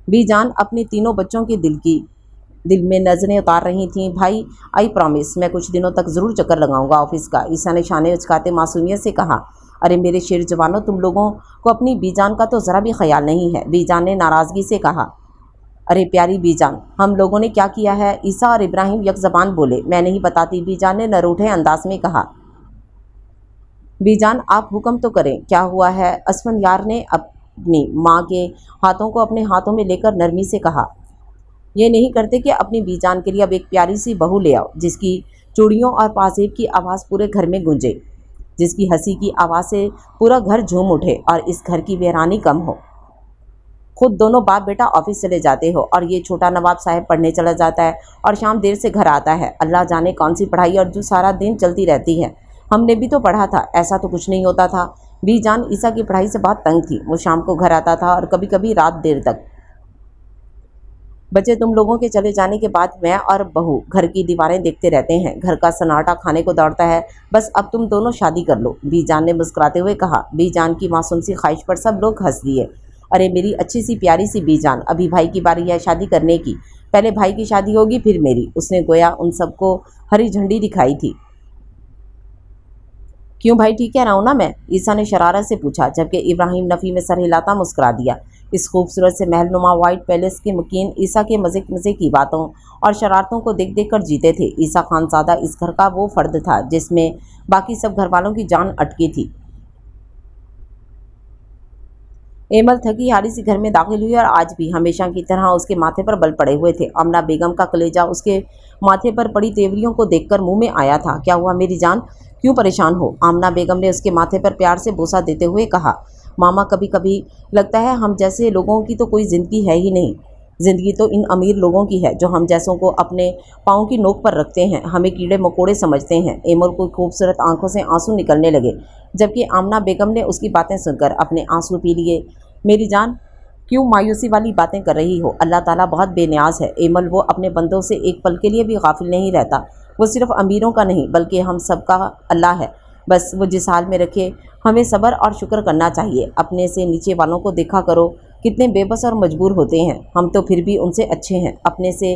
बीजान अपने तीनों बच्चों के दिल में नजरें उतार रही थीं। भाई, आई प्रॉमिस, मैं कुछ दिनों तक ज़रूर चक्कर लगाऊंगा ऑफिस का, ईसा ने शाने उचकाते मासूमियत से कहा। अरे मेरे शेर जवानों, तुम लोगों को अपनी बीजान का तो ज़रा भी ख्याल नहीं है, बीजान ने नाराज़गी से कहा। अरे प्यारी बीजान, हम लोगों ने क्या किया है? ईसा और इब्राहिम यक ज़बान बोले। मैं नहीं बताती, बीजान ने नरूठे अंदाज में कहा। बीजान, आप हुक्म तो करें, क्या हुआ है? असफंयार ने अपनी माँ के हाथों को अपने हाथों में लेकर नरमी से कहा। ये नहीं करते कि अपनी बीजान के लिए अब एक प्यारी सी बहू ले आओ, जिसकी चूड़ियों और पाजेब की आवाज़ पूरे घर में गूंजे, जिसकी हंसी की आवाज़ से पूरा घर झूम उठे और इस घर की वीरानी कम हो। खुद दोनों बाप बेटा ऑफिस चले जाते हो और ये छोटा नवाब साहब पढ़ने चला जाता है और शाम देर से घर आता है। अल्लाह जाने कौन सी पढ़ाई और जो सारा दिन चलती रहती है। हमने भी तो पढ़ा था, ऐसा तो कुछ नहीं होता था। बीजान ईसा की पढ़ाई से बहुत तंग थी। वो शाम को घर आता था और कभी कभी रात देर तक। बच्चे, तुम लोगों के चले जाने के बाद मैं और बहू घर की दीवारें देखते रहते हैं। घर का सन्नाटा खाने को दौड़ता है। बस अब तुम दोनों शादी कर लो, बीजान ने मुस्कुराते हुए कहा। बीजान की मासूम सी ख्वाहिश पर सब लोग हंस दिए। अरे मेरी अच्छी सी प्यारी सी बीजान, अभी भाई की बारी है शादी करने की। पहले भाई की शादी होगी फिर मेरी, उसने गोया उन सबको हरी झंडी दिखाई थी। क्यों भाई, ठीक कह रहा हूँ ना मैं? ईसा ने शरारत से पूछा, जबकि इब्राहिम नफ़ी में सर हिलाता मुस्कुरा दिया। इस खूबसूरत से महलनुमा वाइट पैलेस के मुकीन ईसा के मज़े की बातों और शरारतों को देख देख कर जीते थे। ईसा खानज़ादा इस घर का वो फ़र्द था जिसमें बाकी सब घर वालों की जान अटकी थी। एमल थकी हारी सी घर में दाखिल हुई और आज भी हमेशा की तरह उसके माथे पर बल पड़े हुए थे। अमना बेगम का कलेजा उसके माथे पर पड़ी तेवरियों को देखकर मुंह में आया था। क्या हुआ मेरी जान, क्यों परेशान हो? आमना बेगम ने उसके माथे पर प्यार से बोसा देते हुए कहा। मामा, कभी कभी लगता है हम जैसे लोगों की तो कोई ज़िंदगी है ही नहीं। ज़िंदगी तो इन अमीर लोगों की है जो हम जैसों को अपने पाँव की नोक पर रखते हैं, हमें कीड़े मकोड़े समझते हैं। एमल को खूबसूरत आंखों से आंसू निकलने लगे, जबकि आमना बेगम ने उसकी बातें सुनकर अपने आंसू पी लिए। मेरी जान, क्यों मायूसी वाली बातें कर रही हो? अल्लाह ताला बहुत बेनियाज है एमल, वो अपने बंदों से एक पल के लिए भी गाफिल नहीं रहता। वो सिर्फ अमीरों का नहीं बल्कि हम सब का अल्लाह है। बस वो जिस हाल में रखे, हमें सब्र और शुक्र करना चाहिए। अपने से नीचे वालों को देखा करो, कितने बेबस और मजबूर होते हैं। हम तो फिर भी उनसे अच्छे हैं। अपने से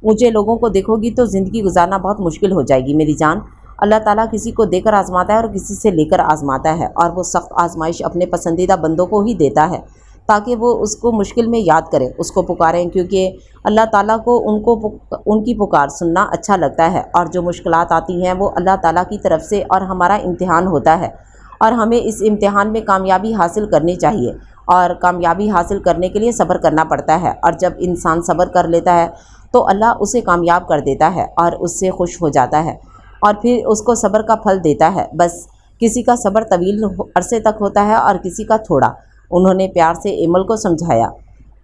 ऊंचे लोगों को देखोगी तो ज़िंदगी गुजारना बहुत मुश्किल हो जाएगी मेरी जान। अल्लाह ताला किसी को देकर आजमाता है और किसी से लेकर आजमाता है, और वो सख्त आजमाइश अपने पसंदीदा बंदों को ही देता है ताकि वो उसको मुश्किल में याद करें, उसको पुकारें, क्योंकि अल्लाह ताला को उनकी पुकार सुनना अच्छा लगता है। और जो मुश्किलात आती हैं वो अल्लाह ताला की तरफ से और हमारा इम्तिहान होता है, और हमें इस इम्तिहान में कामयाबी हासिल करनी चाहिए, और कामयाबी हासिल करने के लिए सब्र करना पड़ता है। और जब इंसान सब्र कर लेता है तो अल्लाह उसे कामयाब कर देता है और उससे खुश हो जाता है और फिर उसको सब्र का फल देता है। बस किसी का सब्र तवील अरसे तक होता है और किसी का थोड़ा। उन्होंने प्यार से एमल को समझाया।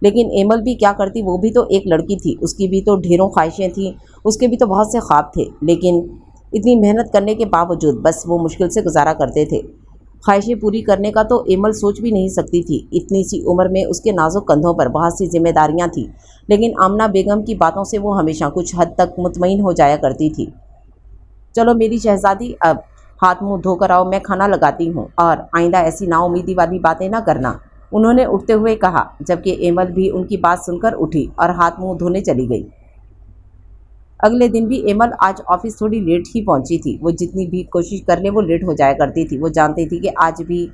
लेकिन एमल भी क्या करती, वो भी तो एक लड़की थी, उसकी भी तो ढेरों ख्वाहिशें थीं, उसके भी तो बहुत से ख्वाब थे। लेकिन इतनी मेहनत करने के बावजूद बस वो मुश्किल से गुजारा करते थे। ख्वाहिशें पूरी करने का तो एमल सोच भी नहीं सकती थी। इतनी सी उम्र में उसके नाजुक कंधों पर बहुत सी जिम्मेदारियां थीं, लेकिन आमना बेगम की बातों से वो हमेशा कुछ हद तक मुतमईन हो जाया करती थी। चलो मेरी शहजादी, अब हाथ मुंह धोकर आओ, मैं खाना लगाती हूँ, और आइंदा ऐसी नाउमीदी वाली बातें ना करना, उन्होंने उठते हुए कहा, जबकि एमल भी उनकी बात सुनकर उठी और हाथ मुंह धोने चली गई। अगले दिन भी एमल आज ऑफिस थोड़ी लेट ही पहुंची थी। वो जितनी भी कोशिश कर ले वो लेट हो जाया करती थी। वो जानती थी कि आज भी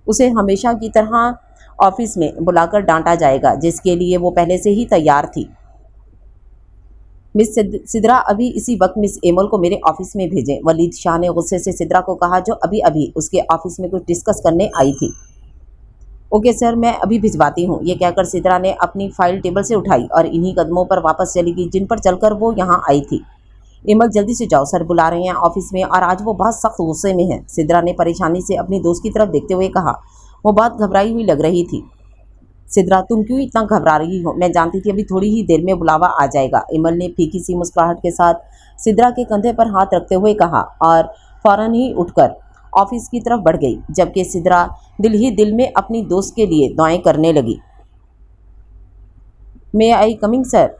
उसे हमेशा की तरह ऑफिस में बुलाकर डांटा जाएगा, जिसके लिए वो पहले से ही तैयार थी। मिस सिद्रा, अभी इसी वक्त मिस एमल को मेरे ऑफिस में भेजें, वलीद शाह ने गुस्से से सिद्रा को कहा, जो अभी अभी उसके ऑफिस में कुछ डिस्कस करने आई थी। ओके सर, मैं अभी भिजवाती हूँ, ये कहकर सिद्रा ने अपनी फाइल टेबल से उठाई और इन्हीं कदमों पर वापस चली गई जिन पर चलकर वो यहाँ आई थी। एमल, जल्दी से जाओ, सर बुला रहे हैं ऑफिस में, और आज वो बहुत सख्त गुस्से में है, सिद्रा ने परेशानी से अपनी दोस्त की तरफ देखते हुए कहा। वो बहुत घबराई हुई लग रही थी। सिद्रा, तुम क्यों इतना घबरा रही हो? मैं जानती थी अभी थोड़ी ही देर में बुलावा आ जाएगा। इमल ने फीकी सी मुस्कुराहट के साथ सिद्रा के कंधे पर हाथ रखते हुए कहा और फौरन ही उठकर ऑफिस की तरफ बढ़ गई, जबकि सिद्रा दिल ही दिल में अपनी दोस्त के लिए दुआएं करने लगी। मे आई कमिंग सर?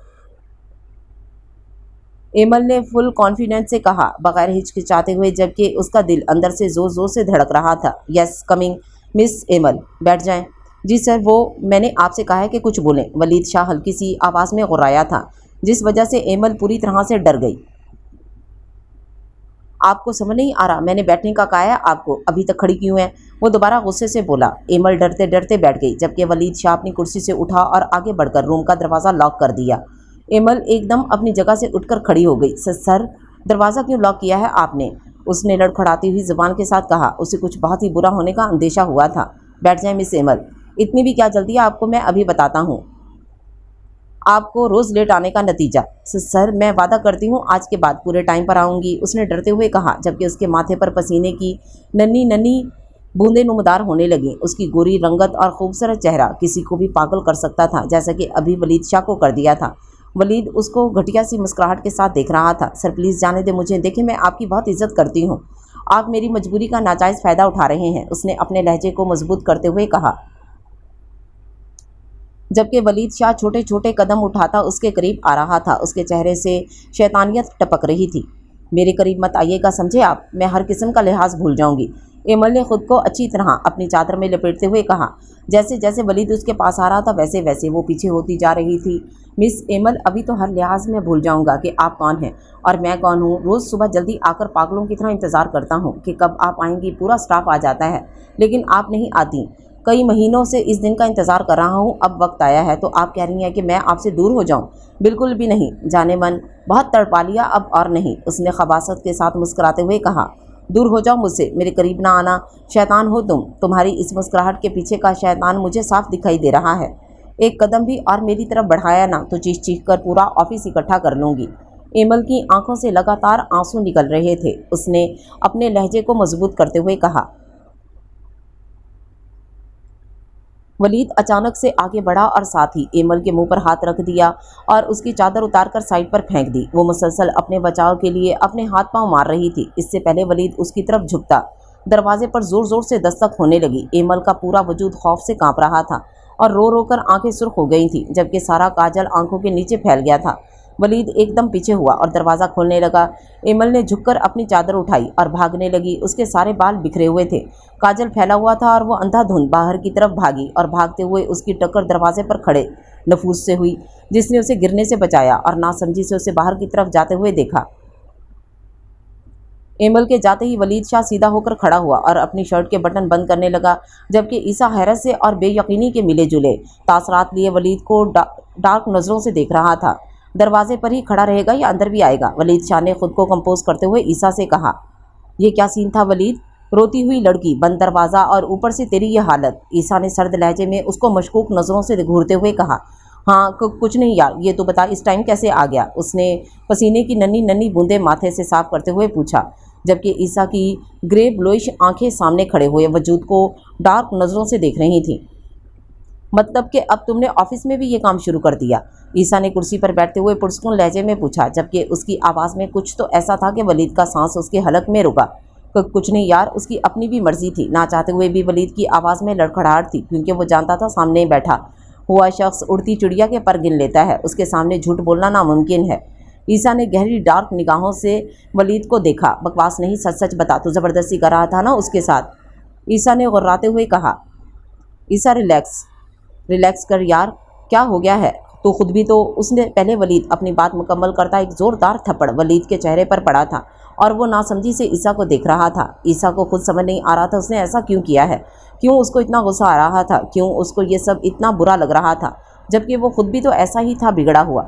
एमल ने फुल कॉन्फिडेंस से कहा, बगैर हिचकिचाते हुए, जबकि उसका दिल अंदर से जोर जोर से धड़क रहा था। यस कमिंग मिस एमल, बैठ जाएं। जी सर, वो मैंने आपसे कहा है कि कुछ बोलें। वलीद शाह हल्की सी आवाज़ में गुर्राया था, जिस वजह से एमल पूरी तरह से डर गई। आपको समझ नहीं आ रहा? मैंने बैठने का कहा है आपको, अभी तक खड़ी क्यों है? वो दोबारा गुस्से से बोला। एमल डरते डरते बैठ गई, जबकि वलीद शाह अपनी कुर्सी से उठा और आगे बढ़कर रूम का दरवाज़ा लॉक कर दिया। एमल एकदम अपनी जगह से उठकर खड़ी हो गई। सर, दरवाज़ा क्यों लॉक किया है आपने? उसने लड़खड़ाती हुई ज़ुबान के साथ कहा। उसे कुछ बहुत ही बुरा होने का अंदेशा हुआ था। बैठ जाए मिस एमल, इतनी भी क्या जल्दी है आपको? मैं अभी बताता हूँ आपको रोज़ लेट आने का नतीजा। सर, मैं वादा करती हूँ आज के बाद पूरे टाइम पर आऊँगी, उसने डरते हुए कहा, जबकि उसके माथे पर पसीने की नन्ही नन्ही बूंदें नुमदार होने लगीं। उसकी गोरी रंगत और खूबसूरत चेहरा किसी को भी पागल कर सकता था, जैसा कि अभी वलीद शाह को कर दिया था। वलीद उसको घटिया सी मुस्कुराहट के साथ देख रहा था। सर प्लीज़ जाने दे मुझे, देखिए मैं आपकी बहुत इज्जत करती हूँ, आप मेरी मजबूरी का नाजायज़ फ़ायदा उठा रहे हैं, उसने अपने लहजे को मजबूत करते हुए कहा, जबकि वलीद शाह छोटे छोटे कदम उठाता उसके करीब आ रहा था। उसके चेहरे से शैतानियत टपक रही थी। मेरे करीब मत आइएगा, समझे आप? मैं हर किस्म का लिहाज भूल जाऊंगी। एमल ने खुद को अच्छी तरह अपनी चादर में लपेटते हुए कहा। जैसे जैसे वलीद उसके पास आ रहा था, वैसे वैसे वो पीछे होती जा रही थी। मिस एमल, अभी तो हर लिहाज में भूल जाऊंगा कि आप कौन हैं और मैं कौन हूँ। रोज़ सुबह जल्दी आकर पागलों की तरह इंतज़ार करता हूँ कि कब आप आएंगी। पूरा स्टाफ आ जाता है, लेकिन आप नहीं आती। कई महीनों से इस दिन का इंतज़ार कर रहा हूँ, अब वक्त आया है तो आप कह रही हैं कि मैं आपसे दूर हो जाऊँ? बिल्कुल भी नहीं, जाने मन, बहुत तड़पा लिया, अब और नहीं, उसने खबासत के साथ मुस्कुराते हुए कहा। दूर हो जाओ मुझसे, मेरे करीब ना आना। शैतान हो तुम, तुम्हारी इस मुस्कुराहट के पीछे का शैतान मुझे साफ दिखाई दे रहा है। एक कदम भी और मेरी तरफ बढ़ाया ना तो चीख चीख कर पूरा ऑफिस इकट्ठा कर लूँगी। एमल की आंखों से लगातार आंसू निकल रहे थे। उसने अपने लहजे को मजबूत करते हुए कहा। वलीद अचानक से आगे बढ़ा और साथ ही एमल के मुंह पर हाथ रख दिया और उसकी चादर उतारकर साइड पर फेंक दी। वो मुसलसल अपने बचाव के लिए अपने हाथ पांव मार रही थी। इससे पहले वलीद उसकी तरफ झुकता, दरवाजे पर जोर जोर से दस्तक होने लगी। एमल का पूरा वजूद खौफ से कांप रहा था और रो रो कर आंखें सुर्ख हो गई थी, जबकि सारा काजल आंखों के नीचे फैल गया था। वलीद एकदम पीछे हुआ और दरवाज़ा खोलने लगा। एमल ने झुककर अपनी चादर उठाई और भागने लगी। उसके सारे बाल बिखरे हुए थे, काजल फैला हुआ था और वो अंधाधुंध बाहर की तरफ भागी और भागते हुए उसकी टक्कर दरवाजे पर खड़े नफूस से हुई, जिसने उसे गिरने से बचाया और नासमझी से उसे बाहर की तरफ जाते हुए देखा। एमल के जाते ही वलीद शाह सीधा होकर खड़ा हुआ और अपनी शर्ट के बटन बंद करने लगा, जबकि ईसा हैरत से और बेयकीनी के मिले जुले तासरात लिए वलीद को डार्क नज़रों से देख रहा था। दरवाजे पर ही खड़ा रहेगा या अंदर भी आएगा? वलीद शाह ने खुद को कंपोज करते हुए ईसा से कहा। यह क्या सीन था वलीद? रोती हुई लड़की, बंद दरवाज़ा और ऊपर से तेरी ये हालत। ईसा ने सर्द लहजे में उसको मशकूक नज़रों से घूरते हुए कहा। हाँ कुछ नहीं यार, ये तो बता इस टाइम कैसे आ गया? उसने पसीने की नन्ही नन्ही बूंदें माथे से साफ करते हुए पूछा, जबकि ईसा की ग्रे ब्लूइश आंखें सामने खड़े हुए वजूद को डार्क नज़रों से देख रही थीं। मतलब कि अब तुमने ऑफिस में भी ये काम शुरू कर दिया? ईसा ने कुर्सी पर बैठते हुए पुरस्कुन लहजे में पूछा, जबकि उसकी आवाज़ में कुछ तो ऐसा था कि वलीद का सांस उसके हलक में रुका। कुछ नहीं यार, उसकी अपनी भी मर्जी थी। ना चाहते हुए भी वलीद की आवाज़ में लड़खड़ाहट थी, क्योंकि वो जानता था सामने बैठा हुआ शख्स उड़ती चिड़िया के पर गिन लेता है। उसके सामने झूठ बोलना नामुमकिन है। ईसा ने गहरी डार्क निगाहों से वलीद को देखा। बकवास नहीं, सच सच बता, तू ज़बरदस्ती कर रहा था ना उसके साथ? ईसा ने गुर्राते हुए कहा। ईसा रिलैक्स कर यार, क्या हो गया है? तो खुद भी तो। उसने पहले वलीद अपनी बात मुकम्मल करता एक ज़ोरदार थप्पड़ वलीद के चेहरे पर पड़ा था और वो नासमझी से ईसा को देख रहा था। ईसा को खुद समझ नहीं आ रहा था उसने ऐसा क्यों किया है, क्यों उसको इतना गुस्सा आ रहा था, क्यों उसको ये सब इतना बुरा लग रहा था, जबकि वो खुद भी तो ऐसा ही था, बिगड़ा हुआ।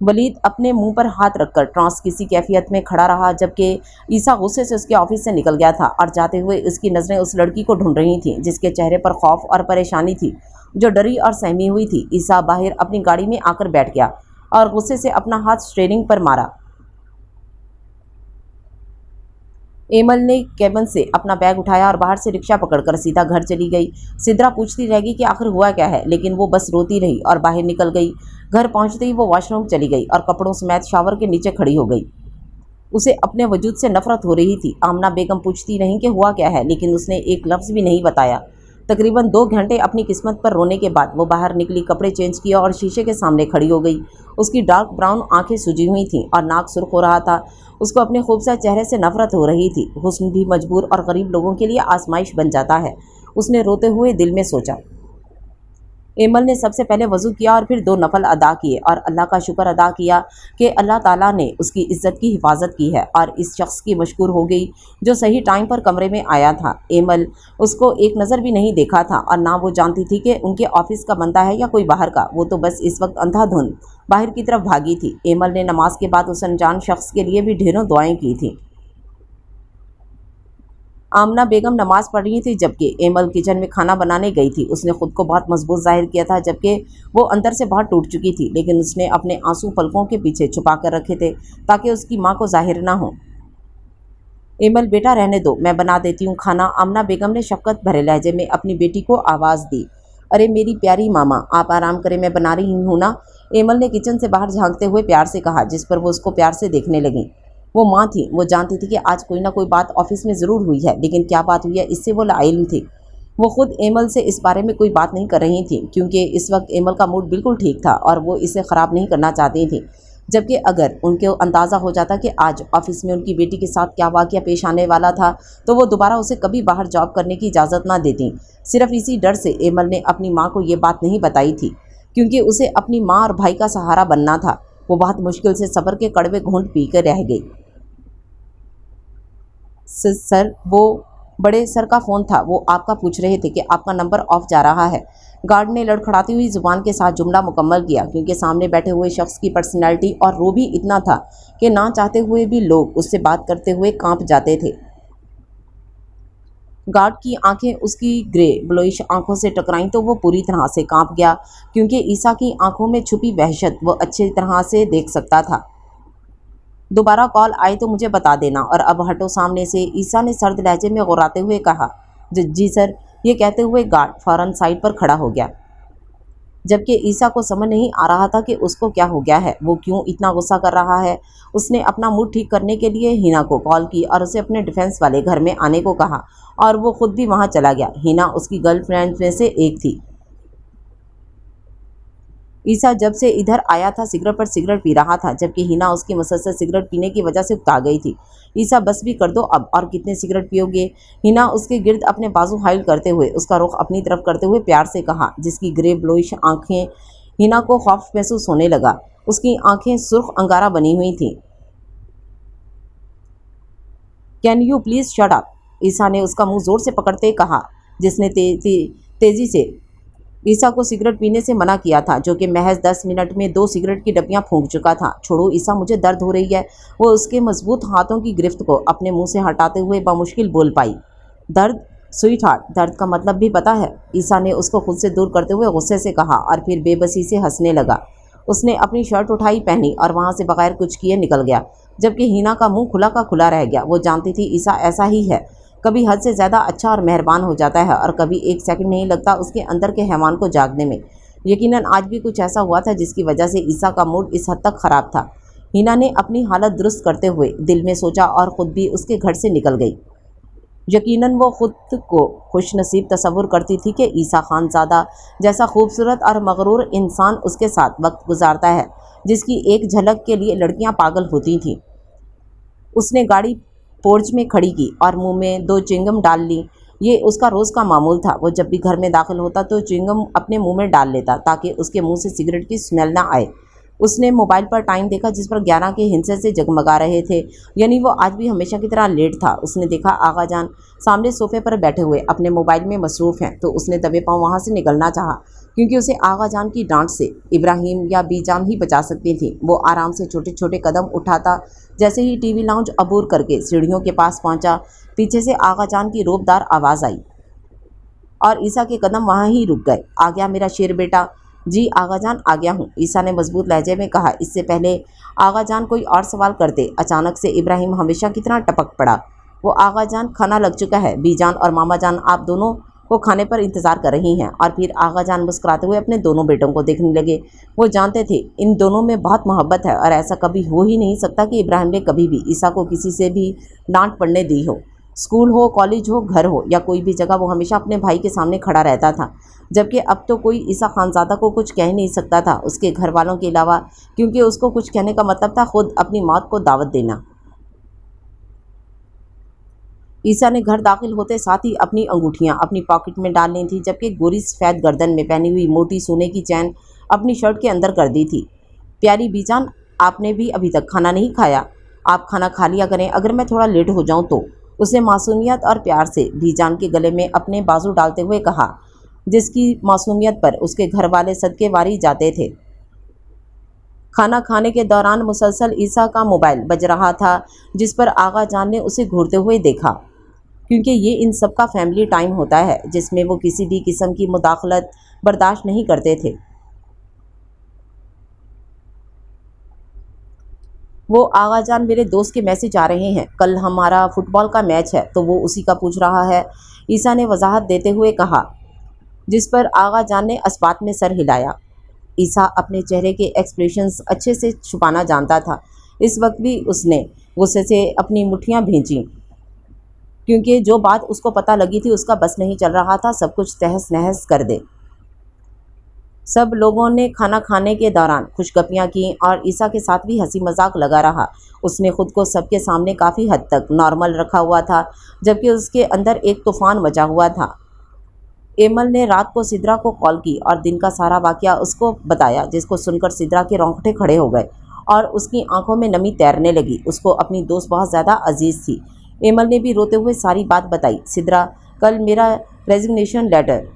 वलीद अपने मुंह पर हाथ रखकर ट्रांस किसी कैफियत में खड़ा रहा, जबकि ईसा गुस्से से उसके ऑफिस से निकल गया था और जाते हुए उसकी नज़रें उस लड़की को ढूंढ रही थीं जिसके चेहरे पर खौफ और परेशानी थी, जो डरी और सहमी हुई थी। ईसा बाहर अपनी गाड़ी में आकर बैठ गया और गुस्से से अपना हाथ स्टीयरिंग पर मारा। एमल ने केबिन से अपना बैग उठाया और बाहर से रिक्शा पकड़कर सीधा घर चली गई। सिद्रा पूछती रह गई कि आखिर हुआ क्या है, लेकिन वो बस रोती रही और बाहर निकल गई। घर पहुंचते ही वो वॉशरूम चली गई और कपड़ों समेत शावर के नीचे खड़ी हो गई। उसे अपने वजूद से नफरत हो रही थी। आमना बेगम पूछती नहीं कि हुआ क्या है, लेकिन उसने एक लफ्ज़ भी नहीं बताया। तकरीबन 2 घंटे अपनी किस्मत पर रोने के बाद वो बाहर निकली, कपड़े चेंज किया और शीशे के सामने खड़ी हो गई। उसकी डार्क ब्राउन आंखें सूजी हुई थीं और नाक सुर्ख हो रहा था। उसको अपने खूबसूरत चेहरे से नफरत हो रही थी। हुस्न भी मजबूर और गरीब लोगों के लिए आजमाइश बन जाता है, उसने रोते हुए दिल में सोचा। एमल ने सबसे पहले वज़ू किया और फिर 2 नफल अदा किए और अल्लाह का शुक्र अदा किया कि अल्लाह ताला ने उसकी इज़्ज़त की हिफाजत की है और इस शख्स की मशकूर हो गई जो सही टाइम पर कमरे में आया था। एमल उसको एक नज़र भी नहीं देखा था और ना वो जानती थी कि उनके ऑफिस का बंदा है या कोई बाहर का। वो तो बस इस वक्त अंधाधुंध बाहर की तरफ भागी थी। एमल ने नमाज के बाद उस अनजान शख्स के लिए भी ढेरों दुआएं की थी। आमना बेगम नमाज पढ़ रही थी जबकि एमल किचन में खाना बनाने गई थी। उसने खुद को बहुत मजबूत जाहिर किया था जबकि वो अंदर से बहुत टूट चुकी थी, लेकिन उसने अपने आंसू पलकों के पीछे छुपा कर रखे थे ताकि उसकी माँ को जाहिर ना हो। एमल बेटा रहने दो, मैं बना देती हूँ खाना। आमना बेगम ने शफकत भरे लहजे में अपनी बेटी को आवाज़ दी। अरे मेरी प्यारी मामा, आप आराम करें, मैं बना रही हूँ ना, एमल ने किचन से बाहर झांकते हुए प्यार से कहा, जिस पर वो उसको प्यार से देखने लगी। वो माँ थी, वो जानती थी कि आज कोई ना कोई बात ऑफिस में ज़रूर हुई है, लेकिन क्या बात हुई है इससे वो लाइल्म थी। वो खुद एमल से इस बारे में कोई बात नहीं कर रही थी क्योंकि इस वक्त एमल का मूड बिल्कुल ठीक था और वो इसे ख़राब नहीं करना चाहती थी। जबकि अगर उनको अंदाज़ा हो जाता कि आज ऑफिस में उनकी बेटी के साथ क्या वाक़या पेश आने वाला था तो वो दोबारा उसे कभी बाहर जॉब करने की इजाज़त ना देती। सिर्फ इसी डर से एमल ने अपनी माँ को ये बात नहीं बताई थी क्योंकि उसे अपनी माँ और भाई का सहारा बनना था। वो बहुत मुश्किल से सब्र के कड़वे घूंट पी कर रह गई। सर, वो बड़े सर का फ़ोन था, वो आपका पूछ रहे थे कि आपका नंबर ऑफ जा रहा है। गार्ड ने लड़खड़ाती हुई ज़ुबान के साथ जुमला मुकम्मल किया क्योंकि सामने बैठे हुए शख्स की पर्सनैलिटी और रो भी इतना था कि ना चाहते हुए भी लोग उससे बात करते हुए कांप जाते थे। गार्ड की आंखें उसकी ग्रे ब्लूइश आंखों से टकराईं तो वो पूरी तरह से कांप गया क्योंकि ईसा की आंखों में छुपी वहशत वो अच्छी तरह से देख सकता था। दोबारा कॉल आए तो मुझे बता देना और अब हटो सामने से, ईसा ने सर्द लहजे में गुर्राते हुए कहा। जी सर, ये कहते हुए गार्ड फौरन साइड पर खड़ा हो गया। जबकि ईसा को समझ नहीं आ रहा था कि उसको क्या हो गया है, वो क्यों इतना गुस्सा कर रहा है। उसने अपना मूड ठीक करने के लिए हिना को कॉल की और उसे अपने डिफेंस वाले घर में आने को कहा और वो खुद भी वहाँ चला गया। हिना उसकी गर्लफ्रेंड में से एक थी। ईसा जब से इधर आया था सिगरेट पर सिगरेट पी रहा था जबकि हिना उसकी मुसलसल सिगरेट पीने की वजह से उकता गई थी। ईसा बस भी कर दो अब, और कितने सिगरेट पियोगे। हिना उसके गिर्द अपने बाजू हाइल करते हुए उसका रुख अपनी तरफ करते हुए प्यार से कहा, जिसकी ग्रे ब्लूइश आंखें हिना को खौफ महसूस होने लगा। उसकी आंखें सुर्ख अंगारा बनी हुई थीं। Can you please shut up, Isa ने उसका मुंह जोर से पकड़ते कहा, जिसने तेजी से ईसा को सिगरेट पीने से मना किया था, जो कि महज 10 मिनट में 2 सिगरेट की डब्बियां फूंक चुका था। छोड़ो ईसा, मुझे दर्द हो रही है। वो उसके मजबूत हाथों की गिरफ्त को अपने मुंह से हटाते हुए बामुश्किल बोल पाई। दर्द? स्वीट हार्ट, दर्द का मतलब भी पता है, ईसा ने उसको खुद से दूर करते हुए गुस्से से कहा और फिर बेबसी से हंसने लगा। उसने अपनी शर्ट उठाई, पहनी और वहाँ से बगैर कुछ किए निकल गया, जबकि हिना का मुँह खुला का खुला रह गया। वो जानती थी ईसा ऐसा ही है, कभी हद से ज़्यादा अच्छा और मेहरबान हो जाता है और कभी एक सेकंड नहीं लगता उसके अंदर के हैवान को जागने में। यकीनन आज भी कुछ ऐसा हुआ था जिसकी वजह से ईसा का मूड इस हद तक ख़राब था। हिना ने अपनी हालत दुरुस्त करते हुए दिल में सोचा और ख़ुद भी उसके घर से निकल गई। यकीनन वो ख़ुद को खुशनसीब तसव्वुर करती थी कि ईसा खानज़ादा जैसा खूबसूरत और मगरूर इंसान उसके साथ वक्त गुजारता है, जिसकी एक झलक के लिए लड़कियाँ पागल होती थीं। उसने गाड़ी पोर्च में खड़ी की और मुंह में 2 च्युइंगम डाल ली। ये उसका रोज़ का मामूल था। वो जब भी घर में दाखिल होता तो च्युइंगम अपने मुंह में डाल लेता ताकि उसके मुंह से सिगरेट की स्मेल ना आए। उसने मोबाइल पर टाइम देखा जिस पर 11 के हिंसे से जगमगा रहे थे, यानी वो आज भी हमेशा की तरह लेट था। उसने देखा आगा जान सामने सोफे पर बैठे हुए अपने मोबाइल में मसरूफ़ हैं, तो उसने दबे पाँव वहाँ से निकलना चाहा क्योंकि उसे आगा जान की डांट से इब्राहिम या बीजान ही बचा सकती थी। वो आराम से छोटे छोटे कदम उठाता। जैसे ही टीवी लाउंज अबूर करके सीढ़ियों के पास पहुंचा, पीछे से आगा जान की रोबदार आवाज़ आई और ईसा के कदम वहाँ ही रुक गए। आ गया मेरा शेर बेटा? जी आगा जान, आ गया हूँ, ईसा ने मजबूत लहजे में कहा। इससे पहले आगा जान कोई और सवाल करते, अचानक से इब्राहिम हमेशा की तरह टपक पड़ा। वो आगा जान, खाना लग चुका है। बी जान और मामा जान आप दोनों को खाने पर इंतज़ार कर रही हैं। और फिर आगा जान मुस्कुराते हुए अपने दोनों बेटों को देखने लगे। वो जानते थे इन दोनों में बहुत मोहब्बत है और ऐसा कभी हो ही नहीं सकता कि इब्राहिम ने कभी भी ईसा को किसी से भी डांट पड़ने दी हो। स्कूल हो, कॉलेज हो, घर हो या कोई भी जगह, वो हमेशा अपने भाई के सामने खड़ा रहता था। जबकि अब तो कोई ईसा खानज़ादा को कुछ कह नहीं सकता था उसके घर वालों के अलावा, क्योंकि उसको कुछ कहने का मतलब था खुद अपनी मौत को दावत देना। ईसा ने घर दाखिल होते साथ ही अपनी अंगूठियां अपनी पॉकेट में डाल ली थी, जबकि गोरी सफ़ेद गर्दन में पहनी हुई मोटी सोने की चैन अपनी शर्ट के अंदर कर दी थी। प्यारी बीजान, आपने भी अभी तक खाना नहीं खाया। आप खाना खा लिया करें, अगर मैं थोड़ा लेट हो जाऊं तो। उसने मासूमियत और प्यार से बीजान के गले में अपने बाजू डालते हुए कहा, जिसकी मासूमियत पर उसके घर वाले सदके वारी जाते थे। खाना खाने के दौरान मुसलसल ईसा का मोबाइल बज रहा था, जिस पर आगा जान ने उसे घूरते हुए देखा, क्योंकि ये इन सब का फैमिली टाइम होता है जिसमें वो किसी भी किस्म की मुदाखलत बर्दाश्त नहीं करते थे। वो आगा जान, मेरे दोस्त के मैसेज आ रहे हैं, कल हमारा फुटबॉल का मैच है तो वो उसी का पूछ रहा है, ईसा ने वजाहत देते हुए कहा, जिस पर आगा जान ने इस्बात में सर हिलाया। ईसा अपने चेहरे के एक्सप्रेशंस अच्छे से छुपाना जानता था। इस वक्त भी उसने गुस्से से अपनी मुट्ठियां भींची, क्योंकि जो बात उसको पता लगी थी उसका बस नहीं चल रहा था सब कुछ तहस नहस कर दे। सब लोगों ने खाना खाने के दौरान खुशगपियाँ की और ईसा के साथ भी हंसी मजाक लगा रहा। उसने ख़ुद को सबके सामने काफ़ी हद तक नॉर्मल रखा हुआ था, जबकि उसके अंदर एक तूफ़ान मचा हुआ था। एमल ने रात को सिद्रा को कॉल की और दिन का सारा वाक़या उसको बताया, जिसको सुनकर सिद्रा के रोंगटे खड़े हो गए और उसकी आंखों में नमी तैरने लगी। उसको अपनी दोस्त बहुत ज़्यादा अजीज़ थी। एमल ने भी रोते हुए सारी बात बताई। सिद्रा, कल मेरा रेजिग्नेशन लेटर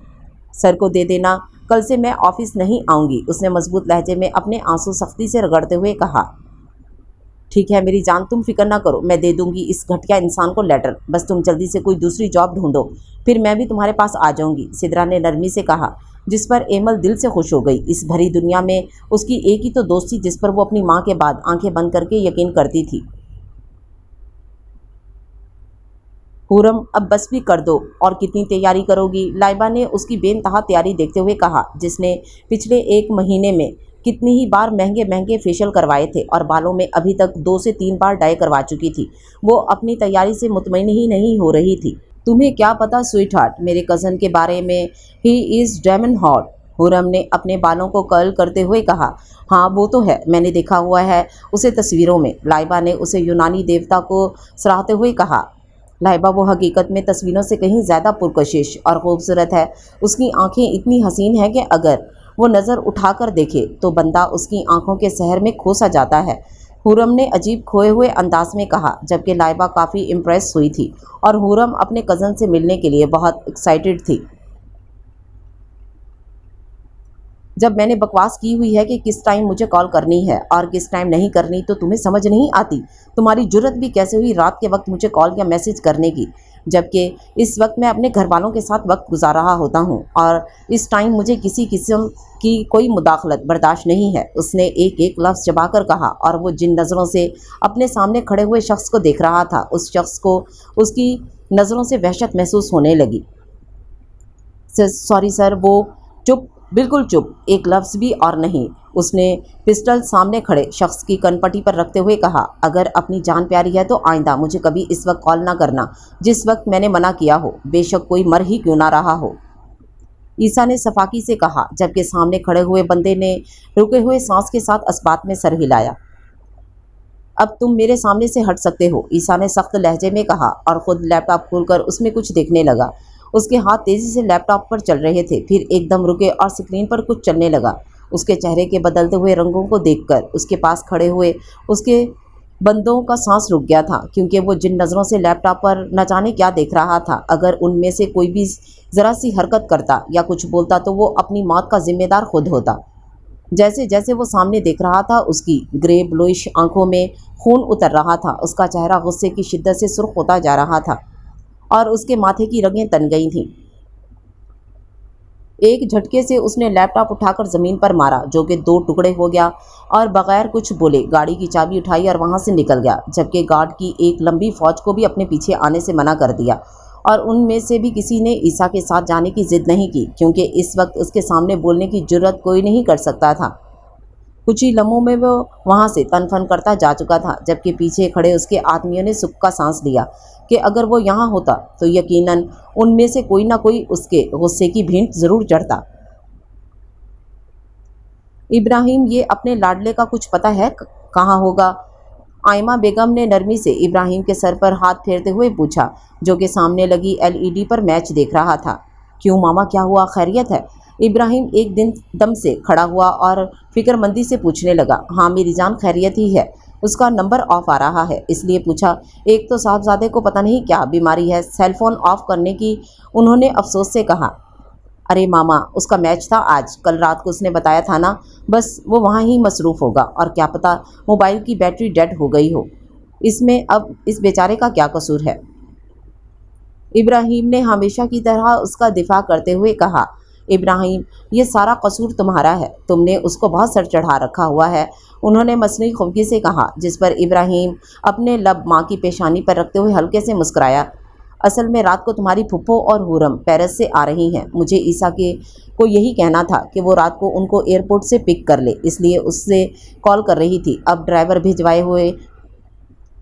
सर को दे देना, कल से मैं ऑफिस नहीं आऊँगी। उसने मजबूत लहजे में अपने आंसू सख्ती से रगड़ते हुए कहा। ठीक है मेरी जान, तुम फिक्र ना करो, मैं दे दूंगी इस घटिया इंसान को लेटर। बस तुम जल्दी से कोई दूसरी जॉब ढूंढो, फिर मैं भी तुम्हारे पास आ जाऊंगी, सिद्रा ने नरमी से कहा, जिस पर एमल दिल से खुश हो गई। इस भरी दुनिया में उसकी एक ही तो दोस्त थी जिस पर वो अपनी माँ के बाद आंखें बंद करके यकीन करती थी। हुरम, अब बस भी कर दो, और कितनी तैयारी करोगी? लाइबा ने उसकी बेनतहा तैयारी देखते हुए कहा, जिसने पिछले एक महीने में कितनी ही बार महंगे महंगे फेशियल करवाए थे और बालों में अभी तक 2 से 3 बार डाई करवा चुकी थी। वो अपनी तैयारी से मुतमईन ही नहीं हो रही थी। तुम्हें क्या पता स्वीट हार्ट, मेरे कज़न के बारे में, ही इज़ डायमंड हॉट। हुरम ने अपने बालों को कर्ल करते हुए कहा। हाँ वो तो है, मैंने देखा हुआ है उसे तस्वीरों में। लाइबा ने उसे यूनानी देवता को सराहते हुए कहा। लाइबा, वो हकीकत में तस्वीरों से कहीं ज़्यादा पुरकशिश और ख़ूबसूरत है। उसकी आंखें इतनी हसीन हैं कि अगर वो नज़र उठाकर देखे तो बंदा उसकी आंखों के सहर में खो सा जाता है। हुरम ने अजीब खोए हुए अंदाज में कहा, जबकि लाइबा काफ़ी इम्प्रेस हुई थी और हुरम अपने कज़न से मिलने के लिए बहुत एक्साइटेड थी। जब मैंने बकवास की हुई है कि किस टाइम मुझे कॉल करनी है और किस टाइम नहीं करनी, तो तुम्हें समझ नहीं आती। तुम्हारी जुर्रत भी कैसे हुई रात के वक्त मुझे कॉल या मैसेज करने की, जबकि इस वक्त मैं अपने घर वालों के साथ वक्त गुजार रहा होता हूँ और इस टाइम मुझे किसी किस्म की कोई मुदाखलत बर्दाश्त नहीं है। उसने एक एक लफ्ज़ चबाकर कहा और वो जिन नज़रों से अपने सामने खड़े हुए शख्स को देख रहा था, उस शख्स को उसकी नज़रों से वहशत महसूस होने लगी। सॉरी सर, वो चुप, बिल्कुल चुप, एक लफ्ज़ भी और नहीं। उसने पिस्टल सामने खड़े शख्स की कनपटी पर रखते हुए कहा, अगर अपनी जान प्यारी है तो आइंदा मुझे कभी इस वक्त कॉल ना करना जिस वक्त मैंने मना किया हो, बेशक कोई मर ही क्यों ना रहा हो। ईसा ने सफाकी से कहा, जबकि सामने खड़े हुए बंदे ने रुके हुए सांस के साथ इस्बात में सर हिलाया। अब तुम मेरे सामने से हट सकते हो, ईसा ने सख्त लहजे में कहा और ख़ुद लैपटॉप खोलकर उसमें कुछ देखने लगा। उसके हाथ तेज़ी से लैपटॉप पर चल रहे थे, फिर एकदम रुके और स्क्रीन पर कुछ चलने लगा। उसके चेहरे के बदलते हुए रंगों को देखकर उसके पास खड़े हुए उसके बंदों का सांस रुक गया था, क्योंकि वो जिन नज़रों से लैपटॉप पर न जाने क्या देख रहा था, अगर उनमें से कोई भी ज़रा सी हरकत करता या कुछ बोलता तो वो अपनी मौत का जिम्मेदार खुद होता। जैसे जैसे वो सामने देख रहा था, उसकी ग्रे ब्लूइश आंखों में खून उतर रहा था। उसका चेहरा गुस्से की शिद्दत से सुर्ख होता जा रहा था और उसके माथे की रगें तन गई थीं। ایک جھٹکے سے اس نے لیپ ٹاپ اٹھا کر زمین پر مارا جو کہ 2 ٹکڑے ہو گیا اور بغیر کچھ بولے گاڑی کی چابی اٹھائی اور وہاں سے نکل گیا، جبکہ گارڈ کی ایک لمبی فوج کو بھی اپنے پیچھے آنے سے منع کر دیا اور ان میں سے بھی کسی نے عیسیٰ کے ساتھ جانے کی ضد نہیں کی کیونکہ اس وقت اس کے سامنے بولنے کی جرت کوئی نہیں کر سکتا تھا۔ کچھ ہی لمحوں میں وہ وہاں سے تن فن کرتا جا چکا تھا، جبکہ پیچھے کھڑے اس کے آدمیوں نے سکھ کا سانس لیا کہ اگر وہ یہاں ہوتا تو یقیناً ان میں سے کوئی نہ کوئی اس کے غصے کی بھینٹ ضرور چڑھتا۔ ابراہیم، یہ اپنے لاڈلے کا کچھ پتہ ہے کہاں ہوگا؟ آئمہ بیگم نے نرمی سے ابراہیم کے سر پر ہاتھ پھیرتے ہوئے پوچھا، جو کہ سامنے لگی LED پر میچ دیکھ رہا تھا۔ کیوں ماما، کیا ہوا؟ خیریت ہے؟ ابراہیم ایک دم سے کھڑا ہوا اور فکر مندی سے پوچھنے لگا۔ ہاں میری جان، خیریت ہی ہے۔ اس کا نمبر آف آ رہا ہے، اس لیے پوچھا۔ ایک تو صاحبزادے کو پتہ نہیں کیا بیماری ہے، سیل فون آف کرنے کی انہوں نے افسوس سے کہا۔ ارے ماما، اس کا میچ تھا آج، کل رات کو اس نے بتایا تھا نا، بس وہ وہاں ہی مصروف ہوگا، اور کیا پتہ موبائل کی بیٹری ڈیڈ ہو گئی ہو، اس میں اب اس بیچارے کا کیا قصور ہے؟ ابراہیم نے ہمیشہ کی طرح اس کا دفاع کرتے ہوئے کہا۔ ابراہیم، یہ سارا قصور تمہارا ہے، تم نے اس کو بہت سر چڑھا رکھا ہوا ہے، انہوں نے مصنوعی خفگی سے کہا، جس پر ابراہیم اپنے لب ماں کی پیشانی پر رکھتے ہوئے ہلکے سے مسکرایا۔ اصل میں رات کو تمہاری پھپھو اور حورم پیرس سے آ رہی ہیں، مجھے عیسیٰ کو یہی کہنا تھا کہ وہ رات کو ان کو ایئرپورٹ سے پک کر لے، اس لیے اس سے کال کر رہی تھی۔ اب ڈرائیور بھجوائے ہوئے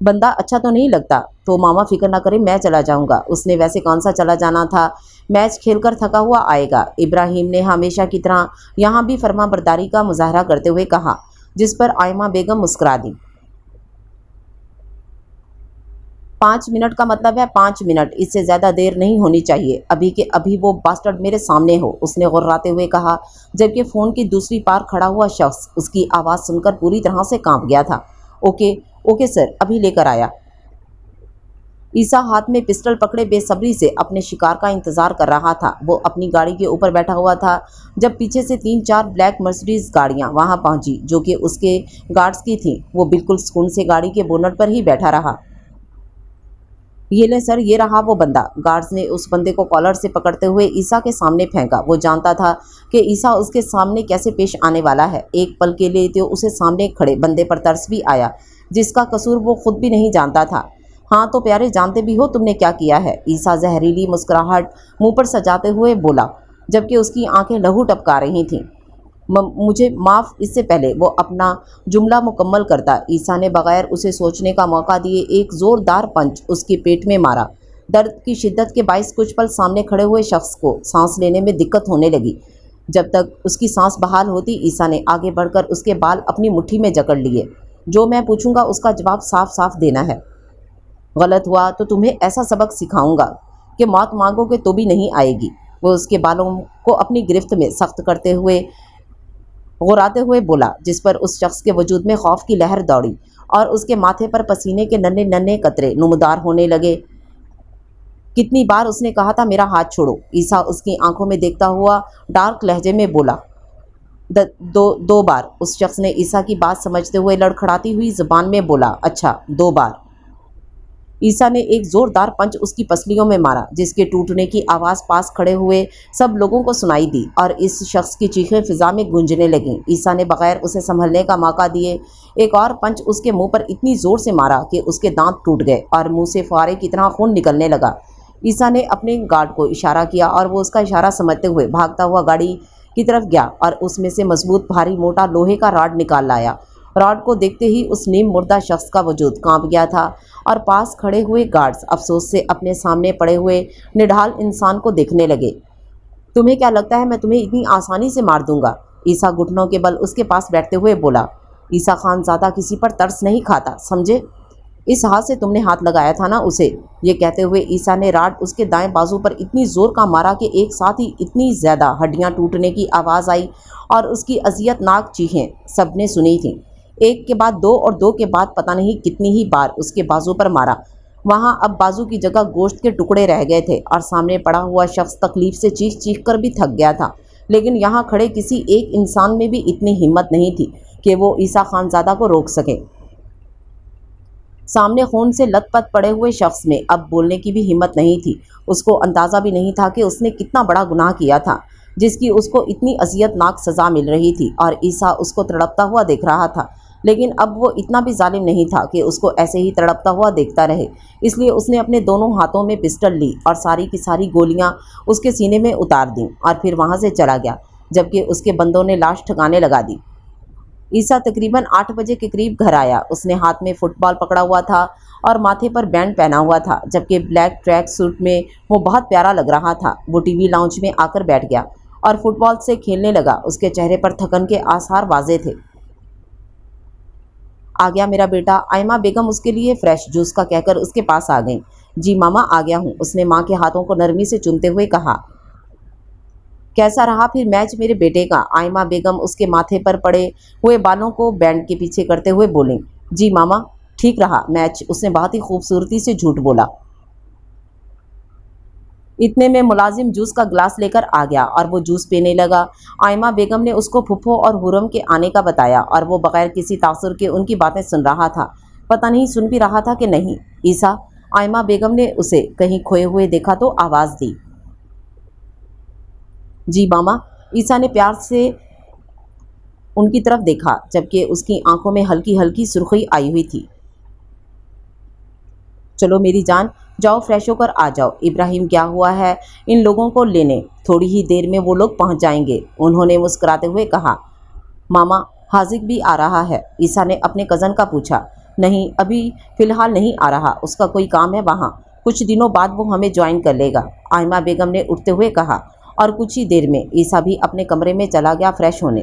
بندہ اچھا تو نہیں لگتا، تو ماما فکر نہ کریں، میں چلا جاؤں گا۔ اس نے ویسے کون سا چلا جانا تھا، میچ کھیل کر تھکا ہوا آئے گا، ابراہیم نے ہمیشہ کی طرح یہاں بھی فرما برداری کا مظاہرہ کرتے ہوئے کہا، جس پر آئمہ بیگم مسکرا دی۔ 5 منٹ کا مطلب ہے 5 منٹ، اس سے زیادہ دیر نہیں ہونی چاہیے، ابھی کہ ابھی وہ باسٹرڈ میرے سامنے ہو، اس نے غراتے ہوئے کہا، جبکہ فون کی دوسری پار کھڑا ہوا شخص اس کی آواز سن کر پوری طرح سے کانپ گیا تھا۔ اوکے سر، ابھی لے کر آیا۔ عیسیٰ ہاتھ میں پسٹل پکڑے بے صبری سے اپنے شکار کا انتظار کر رہا تھا۔ وہ اپنی گاڑی کے اوپر بیٹھا ہوا تھا جب پیچھے سے 3-4 بلیک مرسڈیز گاڑیاں وہاں پہنچی جو کہ اس کے گارڈز کی تھیں۔ وہ بالکل سکون سے گاڑی کے بونٹ پر ہی بیٹھا رہا۔ یہ لیں سر، یہ رہا وہ بندہ۔ گارڈز نے اس بندے کو کالر سے پکڑتے ہوئے عیسیٰ کے سامنے پھینکا۔ وہ جانتا تھا کہ عیسیٰ اس کے سامنے کیسے پیش آنے والا ہے۔ ایک پل کے لیے تو اسے سامنے کھڑے بندے پر ترس بھی آیا، جس کا قصور وہ خود بھی نہیں جانتا تھا۔ ہاں تو پیارے، جانتے بھی ہو تم نے کیا کیا ہے؟ عیسیٰ زہریلی مسکراہٹ منہ پر سجاتے ہوئے بولا، جبکہ اس کی آنکھیں لہو ٹپکا رہی تھیں۔ مجھے معاف۔ اس سے پہلے وہ اپنا جملہ مکمل کرتا، عیسیٰ نے بغیر اسے سوچنے کا موقع دیے ایک زوردار پنچ اس کے پیٹ میں مارا۔ درد کی شدت کے باعث کچھ پل سامنے کھڑے ہوئے شخص کو سانس لینے میں دقت ہونے لگی۔ جب تک اس کی سانس بحال ہوتی، عیسیٰ نے آگے بڑھ کر اس کے بال اپنی مٹھی میں جکڑ لیے۔ جو میں پوچھوں گا اس کا جواب صاف صاف دینا ہے۔ غلط ہوا تو تمہیں ایسا سبق سکھاؤں گا کہ موت مانگو گے تو بھی نہیں آئے گی۔ وہ اس کے بالوں کو اپنی گرفت میں سخت کرتے ہوئے غراتے ہوئے بولا، جس پر اس شخص کے وجود میں خوف کی لہر دوڑی اور اس کے ماتھے پر پسینے کے ننھے ننھے قطرے نمودار ہونے لگے۔ کتنی بار اس نے کہا تھا میرا ہاتھ چھوڑو؟ عیسیٰ اس کی آنکھوں میں دیکھتا ہوا ڈارک لہجے میں بولا۔ 2 بار، اس شخص نے عیسیٰ کی بات سمجھتے ہوئے لڑکھڑاتی ہوئی زبان میں بولا۔ اچھا، 2 بار۔ عیسیٰ نے ایک زوردار پنچ اس کی پسلیوں میں مارا، جس کے ٹوٹنے کی آواز پاس کھڑے ہوئے سب لوگوں کو سنائی دی اور اس شخص کی چیخیں فضا میں گونجنے لگیں۔ عیسیٰ نے بغیر اسے سنبھلنے کا موقع دیے ایک اور پنچ اس کے منہ پر اتنی زور سے مارا کہ اس کے دانت ٹوٹ گئے اور منہ سے فوارے کی طرح خون نکلنے لگا۔ عیسیٰ نے اپنے گارڈ کو اشارہ کیا اور وہ اس کا اشارہ سمجھتے ہوئے بھاگتا ہوا گاڑی کی طرف گیا اور اس میں سے مضبوط بھاری موٹا لوہے کا راڈ نکال لایا۔ راڈ کو دیکھتے ہی اس نیم مردہ شخص کا وجود کانپ گیا تھا اور پاس کھڑے ہوئے گارڈز افسوس سے اپنے سامنے پڑے ہوئے نڈھال انسان کو دیکھنے لگے۔ تمہیں کیا لگتا ہے میں تمہیں اتنی آسانی سے مار دوں گا؟ عیسیٰ گھٹنوں کے بل اس کے پاس بیٹھتے ہوئے بولا۔ عیسیٰ خان زیادہ کسی پر ترس نہیں کھاتا، سمجھے؟ اس ہاتھ سے تم نے ہاتھ لگایا تھا نا اسے؟ یہ کہتے ہوئے عیسیٰ نے راڈ اس کے دائیں بازو پر اتنی زور کا مارا کہ ایک ساتھ ہی اتنی زیادہ ہڈیاں ٹوٹنے کی آواز آئی اور اس کی اذیت ناک چیخیں سب نے سنی تھیں۔ ایک کے بعد 2 اور 2 کے بعد پتہ نہیں کتنی ہی بار اس کے بازو پر مارا۔ وہاں اب بازو کی جگہ گوشت کے ٹکڑے رہ گئے تھے اور سامنے پڑا ہوا شخص تکلیف سے چیخ چیخ کر بھی تھک گیا تھا، لیکن یہاں کھڑے کسی ایک انسان میں بھی اتنی ہمت نہیں تھی کہ وہ عیسیٰ خان زادہ کو روک سکے۔ سامنے خون سے لت پت پڑے ہوئے شخص میں اب بولنے کی بھی ہمت نہیں تھی۔ اس کو اندازہ بھی نہیں تھا کہ اس نے کتنا بڑا گناہ کیا تھا۔ جس کی اس کو اتنی اذیتناک سزا مل رہی تھی، اور عیسیٰ اس کو تڑپتا ہوا دیکھ رہا تھا۔ لیکن اب وہ اتنا بھی ظالم نہیں تھا کہ اس کو ایسے ہی تڑپتا ہوا دیکھتا رہے، اس لیے اس نے اپنے دونوں ہاتھوں میں پسٹل لی اور ساری کی ساری گولیاں اس کے سینے میں اتار دیں، اور پھر وہاں سے چلا گیا، جبکہ اس کے بندوں نے لاش ٹھکانے لگا دی۔ عیسیٰ تقریباً 8 بجے کے قریب گھر آیا۔ اس نے ہاتھ میں فٹ بال پکڑا ہوا تھا اور ماتھے پر بینڈ پہنا ہوا تھا، جبکہ بلیک ٹریک سوٹ میں وہ بہت پیارا لگ رہا تھا۔ وہ ٹی وی لاؤنج میں آ کر بیٹھ گیا اور فٹ بال سے کھیلنے لگا۔ اس کے چہرے پر تھکن کے آثار واضح تھے۔ آ گیا میرا بیٹا؟ آئمہ بیگم اس کے لیے فریش جوس کا کہہ کر اس کے پاس آ گئیں۔ جی ماما، آ گیا ہوں، اس نے ماں کے ہاتھوں کو نرمی سے چومتے ہوئے کہا۔ کیسا رہا پھر میچ میرے بیٹے کا؟ آئمہ بیگم اس کے ماتھے پر پڑے ہوئے بالوں کو بینڈ کے پیچھے کرتے ہوئے بولیں۔ جی ماما، ٹھیک رہا میچ، اس نے بہت ہی خوبصورتی سے جھوٹ بولا۔ اتنے میں ملازم جوس کا گلاس لے کر آ گیا اور وہ جوس پینے لگا۔ آئمہ بیگم نے اس کو پھپھو اور حرم کے آنے کا بتایا، اور وہ بغیر کسی تاثر کے ان کی باتیں سن رہا تھا۔ پتہ نہیں سن بھی رہا تھا کہ نہیں۔ عیسیٰ، آئمہ بیگم نے اسے کہیں کھوئے ہوئے دیکھا تو آواز دی۔ جی ماما، عیسیٰ نے پیار سے ان کی طرف دیکھا، جبکہ اس کی آنکھوں میں ہلکی ہلکی سرخی آئی ہوئی تھی۔ چلو میری جان، جاؤ فریش ہو کر آ جاؤ۔ ابراہیم گیا ہوا ہے ان لوگوں کو لینے، تھوڑی ہی دیر میں وہ لوگ پہنچ جائیں گے، انہوں نے مسکراتے ہوئے کہا۔ ماما، حاذق بھی آ رہا ہے؟ عیسیٰ نے اپنے کزن کا پوچھا۔ نہیں، ابھی فی الحال نہیں آ رہا، اس کا کوئی کام ہے وہاں، کچھ دنوں بعد وہ ہمیں جوائن کر لے گا، آئمہ بیگم نے اٹھتے ہوئے کہا، اور کچھ ہی دیر میں عیسیٰ بھی اپنے کمرے میں چلا گیا فریش ہونے۔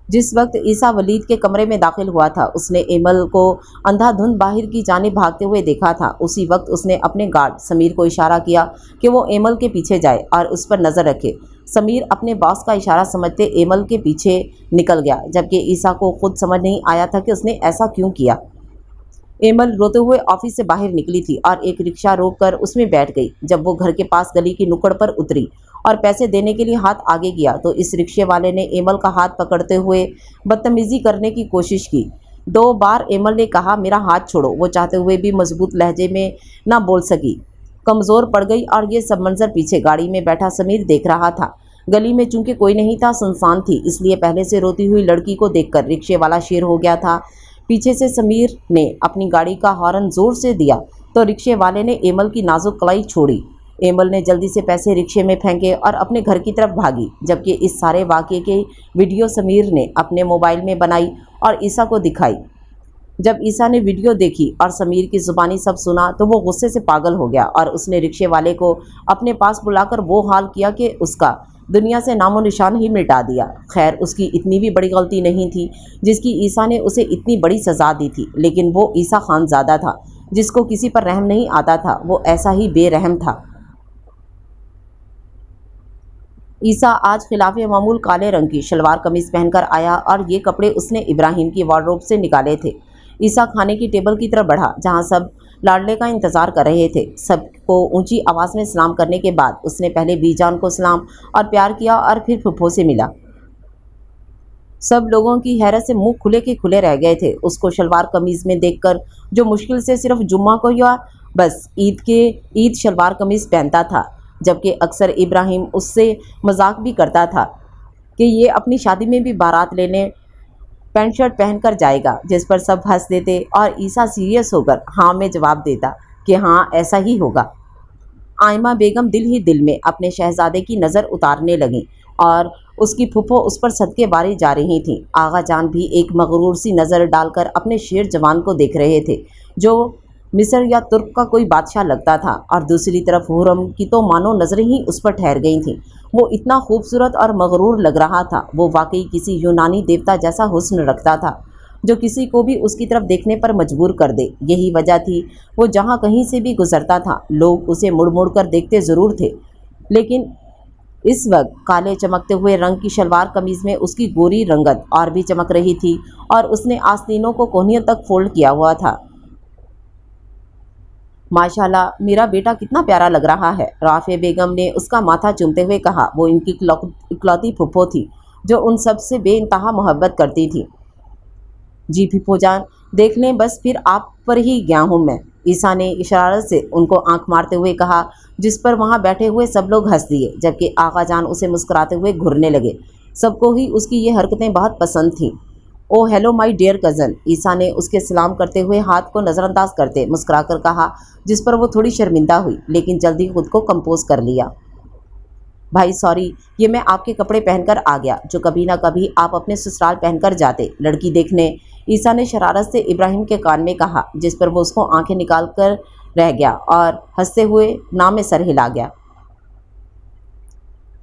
جس وقت عیسیٰ ولید کے کمرے میں داخل ہوا تھا، اس نے ایمل کو اندھا دھند باہر کی جانب بھاگتے ہوئے دیکھا تھا۔ اسی وقت اس نے اپنے گارڈ سمیر کو اشارہ کیا کہ وہ ایمل کے پیچھے جائے اور اس پر نظر رکھے۔ سمیر اپنے باس کا اشارہ سمجھتے ایمل کے پیچھے نکل گیا، جبکہ عیسیٰ کو خود سمجھ نہیں آیا تھا کہ اس نے ایسا کیوں کیا۔ ایمل روتے ہوئے آفس سے باہر نکلی تھی اور ایک رکشہ روک کر اس میں بیٹھ گئی۔ جب وہ گھر کے پاس گلی کی نکڑ پر اتری اور پیسے دینے کے لیے ہاتھ آگے کیا تو اس رکشے والے نے ایمل کا ہاتھ پکڑتے ہوئے بدتمیزی کرنے کی کوشش کی۔ 2 بار ایمل نے کہا، میرا ہاتھ چھوڑو، وہ چاہتے ہوئے بھی مضبوط لہجے میں نہ بول سکی، کمزور پڑ گئی، اور یہ سب منظر پیچھے گاڑی میں بیٹھا سمیر دیکھ رہا تھا۔ گلی میں چونکہ کوئی نہیں تھا، سنسان تھی، اس لیے پہلے سے روتی ہوئی لڑکی کو دیکھ کر رکشے والا شیر ہو گیا تھا۔ پیچھے سے سمیر نے اپنی گاڑی کا ہارن زور سے دیا تو رکشے والے نے ایمل کی نازک کلائی چھوڑی۔ ایمل نے جلدی سے پیسے رکشے میں پھینکے اور اپنے گھر کی طرف بھاگی، جبکہ اس سارے واقعے کی ویڈیو سمیر نے اپنے موبائل میں بنائی اور عیسیٰ کو دکھائی۔ جب عیسیٰ نے ویڈیو دیکھی اور سمیر کی زبانی سب سنا تو وہ غصے سے پاگل ہو گیا، اور اس نے رکشے والے کو اپنے پاس بلا کر وہ حال کیا کہ اس کا دنیا سے نام و نشان ہی مٹا دیا۔ خیر، اس کی اتنی بھی بڑی غلطی نہیں تھی جس کی عیسیٰ نے اسے اتنی بڑی سزا دی تھی، لیکن وہ عیسیٰ خان زادہ تھا جس کو کسی پر رحم نہیں آتا تھا، وہ ایسا ہی بے رحم تھا۔ عیسیٰ آج خلاف معمول کالے رنگ کی شلوار قمیض پہن کر آیا، اور یہ کپڑے اس نے ابراہیم کی وارڈروب سے نکالے تھے۔ عیسیٰ کھانے کی ٹیبل کی طرف بڑھا جہاں سب لاڈلے کا انتظار کر رہے تھے۔ سب کو اونچی آواز میں سلام کرنے کے بعد اس نے پہلے بی جان کو سلام اور پیار کیا اور پھر پھپھو سے ملا۔ سب لوگوں کی حیرت سے منہ کھلے کے کھلے رہ گئے تھے اس کو شلوار قمیض میں دیکھ کر، جو مشکل سے صرف جمعہ کو یا بس عید شلوار قمیض پہنتا تھا، جبکہ اکثر ابراہیم اس سے مذاق بھی کرتا تھا کہ یہ اپنی شادی میں بھی بارات لینے پینٹ شرٹ پہن کر جائے گا، جس پر سب ہنس دیتے اور عیسیٰ سیریس ہو کر ہاں میں جواب دیتا کہ ہاں ایسا ہی ہوگا۔ آئمہ بیگم دل ہی دل میں اپنے شہزادے کی نظر اتارنے لگیں اور اس کی پھپھو اس پر صدقے باری جا رہی تھیں۔ آغا جان بھی ایک مغرور سی نظر ڈال کر اپنے شیر جوان کو دیکھ رہے تھے جو مصر یا ترک کا کوئی بادشاہ لگتا تھا، اور دوسری طرف حرم کی تو مانو نظریں ہی اس پر ٹھہر گئی تھیں۔ وہ اتنا خوبصورت اور مغرور لگ رہا تھا، وہ واقعی کسی یونانی دیوتا جیسا حسن رکھتا تھا جو کسی کو بھی اس کی طرف دیکھنے پر مجبور کر دے۔ یہی وجہ تھی وہ جہاں کہیں سے بھی گزرتا تھا لوگ اسے مڑ مڑ کر دیکھتے ضرور تھے، لیکن اس وقت کالے چمکتے ہوئے رنگ کی شلوار قمیض میں اس کی گوری رنگت اور بھی چمک رہی تھی، اور اس نے آستینوں کو کوہنیوں تک فولڈ کیا ہوا تھا۔ ماشاءاللہ، میرا بیٹا کتنا پیارا لگ رہا ہے، رافع بیگم نے اس کا ماتھا چومتے ہوئے کہا۔ وہ ان کی اکلوتی پھپھو تھی جو ان سب سے بے انتہا محبت کرتی تھی۔ जी फूफो जान, देख लें बस फिर आप पर ही गया हूँ मैं, ईसा ने इशारत से उनको आंख मारते हुए कहा, जिस पर वहां बैठे हुए सब लोग हंस दिए, जबकि आगा जान उसे मुस्कुराते हुए घूरने लगे। सबको ही उसकी ये हरकतें बहुत पसंद थीं। ओ हेलो माय डियर कज़न, ईसा ने उसके सलाम करते हुए हाथ को नज़रअंदाज करते मुस्कुराकर कहा, जिस पर वो थोड़ी शर्मिंदा हुई, लेकिन जल्दी खुद को कंपोज कर लिया। भाई सॉरी, ये मैं आपके कपड़े पहनकर आ गया जो कभी ना कभी आप अपने ससुराल पहनकर जाते, लड़की देखने, ईसा ने शरारत से इब्राहिम के कान में कहा, जिस पर वो उसको आंखें निकाल कर रह गया और हंसते हुए ना में सर हिला गया।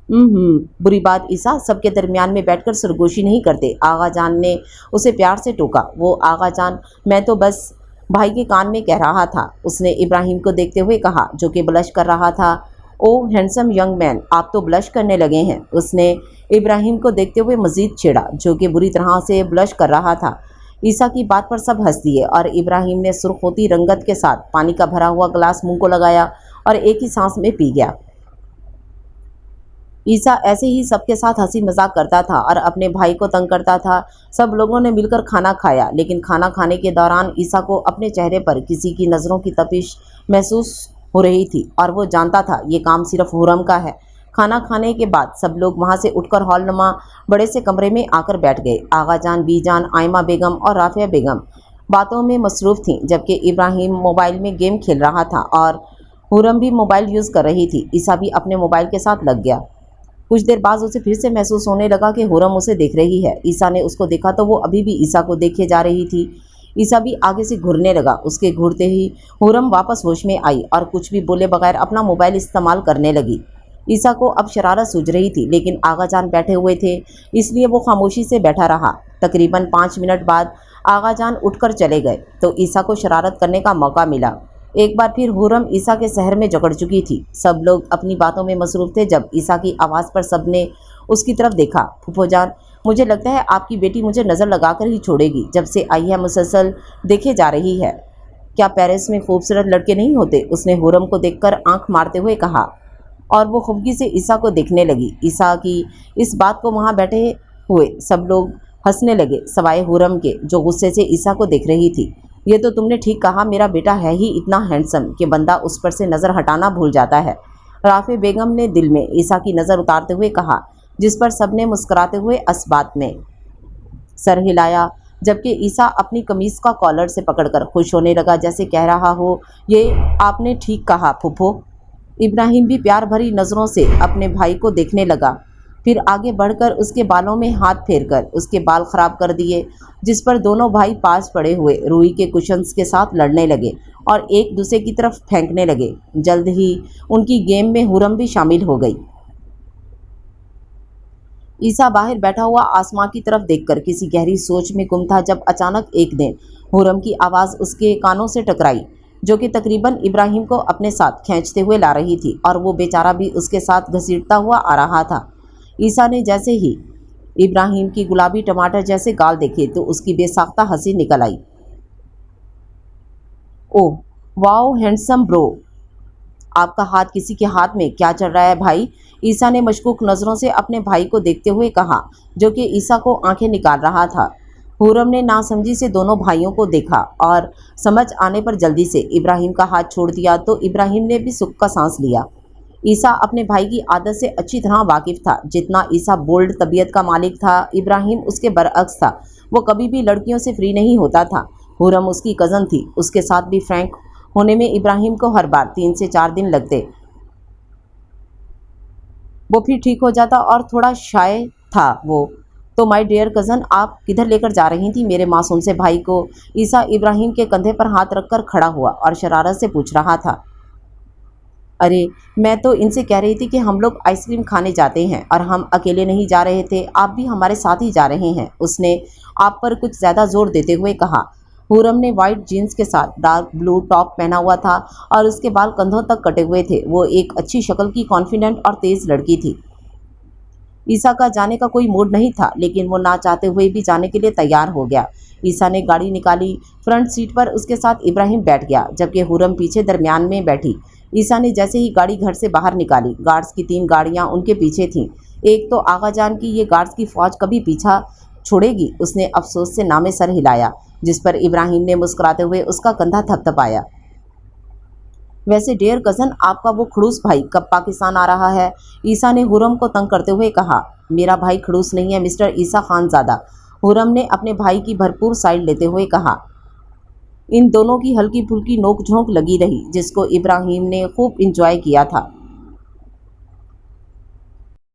बुरी बात ईसा, सबके दरमियान में बैठकर सरगोशी नहीं करते, आगा जान ने उसे प्यार से टोका। वो आगा जान, मैं तो बस भाई के कान में कह रहा था, उसने इब्राहिम को देखते हुए कहा, जो कि ब्लश कर रहा था। ओ हैंडसम यंग मैन, आप तो ब्लश करने लगे हैं, उसने इब्राहिम को देखते हुए मजीद छेड़ा, जो कि बुरी तरह से ब्लश कर रहा था। ईसा की बात पर सब हंस दिए और इब्राहिम ने सुर्ख होती रंगत के साथ पानी का भरा हुआ गिलास मुंह को लगाया और एक ही सांस में पी गया। ईसा ऐसे ही सबके साथ हंसी मजाक करता था और अपने भाई को तंग करता था। सब लोगों ने मिलकर खाना खाया, लेकिन खाना खाने के दौरान ईसा को अपने चेहरे पर किसी की नज़रों की तपिश महसूस हो रही थी और वो जानता था ये काम सिर्फ हुरम का है। खाना खाने के बाद सब लोग वहाँ से उठकर हॉल नुमा बड़े से कमरे में आकर बैठ गए। आगा जान, बी जान, आयमा बेगम और राफिया बेगम बातों में मसरूफ़ थीं, जबकि इब्राहिम मोबाइल में गेम खेल रहा था और हुरम भी मोबाइल यूज़ कर रही थी। ईसा भी अपने मोबाइल के साथ लग गया। कुछ देर बाद उसे फिर से महसूस होने लगा कि हुरम उसे देख रही है। ईसा ने उसको देखा तो वो अभी भी ईसा को देखे जा रही थी। ईसा भी आगे से घूरने लगा। उसके घूरते ही हुरम वापस होश में आई और कुछ भी बोले बगैर अपना मोबाइल इस्तेमाल करने लगी। ईसा को अब शरारत सूझ रही थी, लेकिन आगा जान बैठे हुए थे, इसलिए वो खामोशी से बैठा रहा। तकरीबन 5 मिनट बाद आगा जान उठकर चले गए तो ईसा को शरारत करने का मौका मिला। एक बार फिर हुरम ईसा के शहर में जकड़ चुकी थी। सब लोग अपनी बातों में मसरूफ़ थे जब ईसा की आवाज़ पर सब ने उसकी तरफ देखा। फूफो जान, मुझे लगता है आपकी बेटी मुझे नज़र लगाकर ही छोड़ेगी, जब से आई है मुसलसल देखे जा रही है। क्या पेरिस में खूबसूरत लड़के नहीं होते, उसने हुरम को देखकर आंख मारते हुए कहा और वो खुफगी से ईसा को देखने लगी। ईसा की इस बात को वहाँ बैठे हुए सब लोग हंसने लगे, सवाए हुरम के, जो गुस्से से ईसा को देख रही थी। ये तो तुमने ठीक कहा, मेरा बेटा है ही इतना हैंडसम कि बंदा उस पर से नज़र हटाना भूल जाता है, राफे बेगम ने दिल में ईसा की नज़र उतारते हुए कहा, जिस पर सबने मुस्कुराते हुए असबात में सर हिलाया, जबकि ईसा अपनी कमीज़ का कॉलर से पकड़कर खुश होने लगा, जैसे कह रहा हो, ये आपने ठीक कहा फूफो। इब्राहिम भी प्यार भरी नज़रों से अपने भाई को देखने लगा, फिर आगे बढ़कर उसके बालों में हाथ फेरकर उसके बाल खराब कर दिए, जिस पर दोनों भाई पास पड़े हुए रुई के कुशन्स के साथ लड़ने लगे और एक दूसरे की तरफ फेंकने लगे। जल्द ही उनकी गेम में हुरम भी शामिल हो गई। ईसा बाहर बैठा हुआ आसमां की तरफ देखकर किसी गहरी सोच में गुम था जब अचानक एक दिन हुरम की आवाज़ उसके कानों से टकराई, जो कि तकरीबन इब्राहिम को अपने साथ खींचते हुए ला रही थी और वो बेचारा भी उसके साथ घसीटता हुआ आ रहा था। ईसा ने जैसे ही इब्राहिम की गुलाबी टमाटर जैसे गाल देखे तो उसकी बेसाख्ता हंसी निकल आई। ओह वाओ हैंडसम ब्रो, आपका हाथ किसी के हाथ में क्या चल रहा है भाई, ईसा ने मशकूक नज़रों से अपने भाई को देखते हुए कहा, जो कि ईसा को आंखें निकाल रहा था। हुरम ने नासमझी से दोनों भाइयों को देखा और समझ आने पर जल्दी से इब्राहिम का हाथ छोड़ दिया तो इब्राहिम ने भी सुख का सांस लिया। ईसा अपने भाई की आदत से अच्छी तरह वाकिफ़ था। जितना ईसा बोल्ड तबीयत का मालिक था, इब्राहिम उसके बरअक्स था। वो कभी भी लड़कियों से फ्री नहीं होता था। हुरम उसकी कज़न थी, उसके साथ भी फ्रैंक होने में इब्राहिम को हर बार 3 से 4 दिन लगते। वो फिर ठीक हो जाता और थोड़ा शाय था वो। तो माय डियर कज़न, आप किधर लेकर जा रही थी मेरे मासूम से भाई को, ईसा इब्राहिम के कंधे पर हाथ रखकर खड़ा हुआ और शरारत से पूछ रहा था। अरे मैं तो इनसे कह रही थी कि हम लोग आइसक्रीम खाने जाते हैं और हम अकेले नहीं जा रहे थे, आप भी हमारे साथ ही जा रहे हैं, उसने आप पर कुछ ज़्यादा जोर देते हुए कहा। हुरम ने वाइट जीन्स के साथ डार्क ब्लू टॉप पहना हुआ था और उसके बाल कंधों तक कटे हुए थे। वो एक अच्छी शक्ल की कॉन्फिडेंट और तेज़ लड़की थी। ईसा का जाने का कोई मूड नहीं था, लेकिन वो ना चाहते हुए भी जाने के लिए तैयार हो गया। ईसा ने गाड़ी निकाली, फ्रंट सीट पर उसके साथ इब्राहिम बैठ गया, जबकि हुरम पीछे दरमियान में बैठी। ईसा ने जैसे ही गाड़ी घर से बाहर निकाली, गार्ड्स की 3 गाड़ियां उनके पीछे थीं। एक तो आगा जान की ये गार्ड्स की फ़ौज कभी पीछा छोड़ेगी? उसने अफसोस से नामे सर हिलाया, जिस पर इब्राहिम ने मुस्कुराते हुए उसका कंधा थपथपाया। वैसे डियर कज़न, आपका वो खड़ूस भाई कब पाकिस्तान आ रहा है? ईसा ने हुरम को तंग करते हुए कहा। मेरा भाई खड़ूस नहीं है मिस्टर ईसा खानज़ादा, हुरम ने अपने भाई की भरपूर साइड लेते हुए कहा। इन दोनों की हल्की फुल्की नोक झोंक लगी रही, जिसको इब्राहिम ने खूब इंजॉय किया था।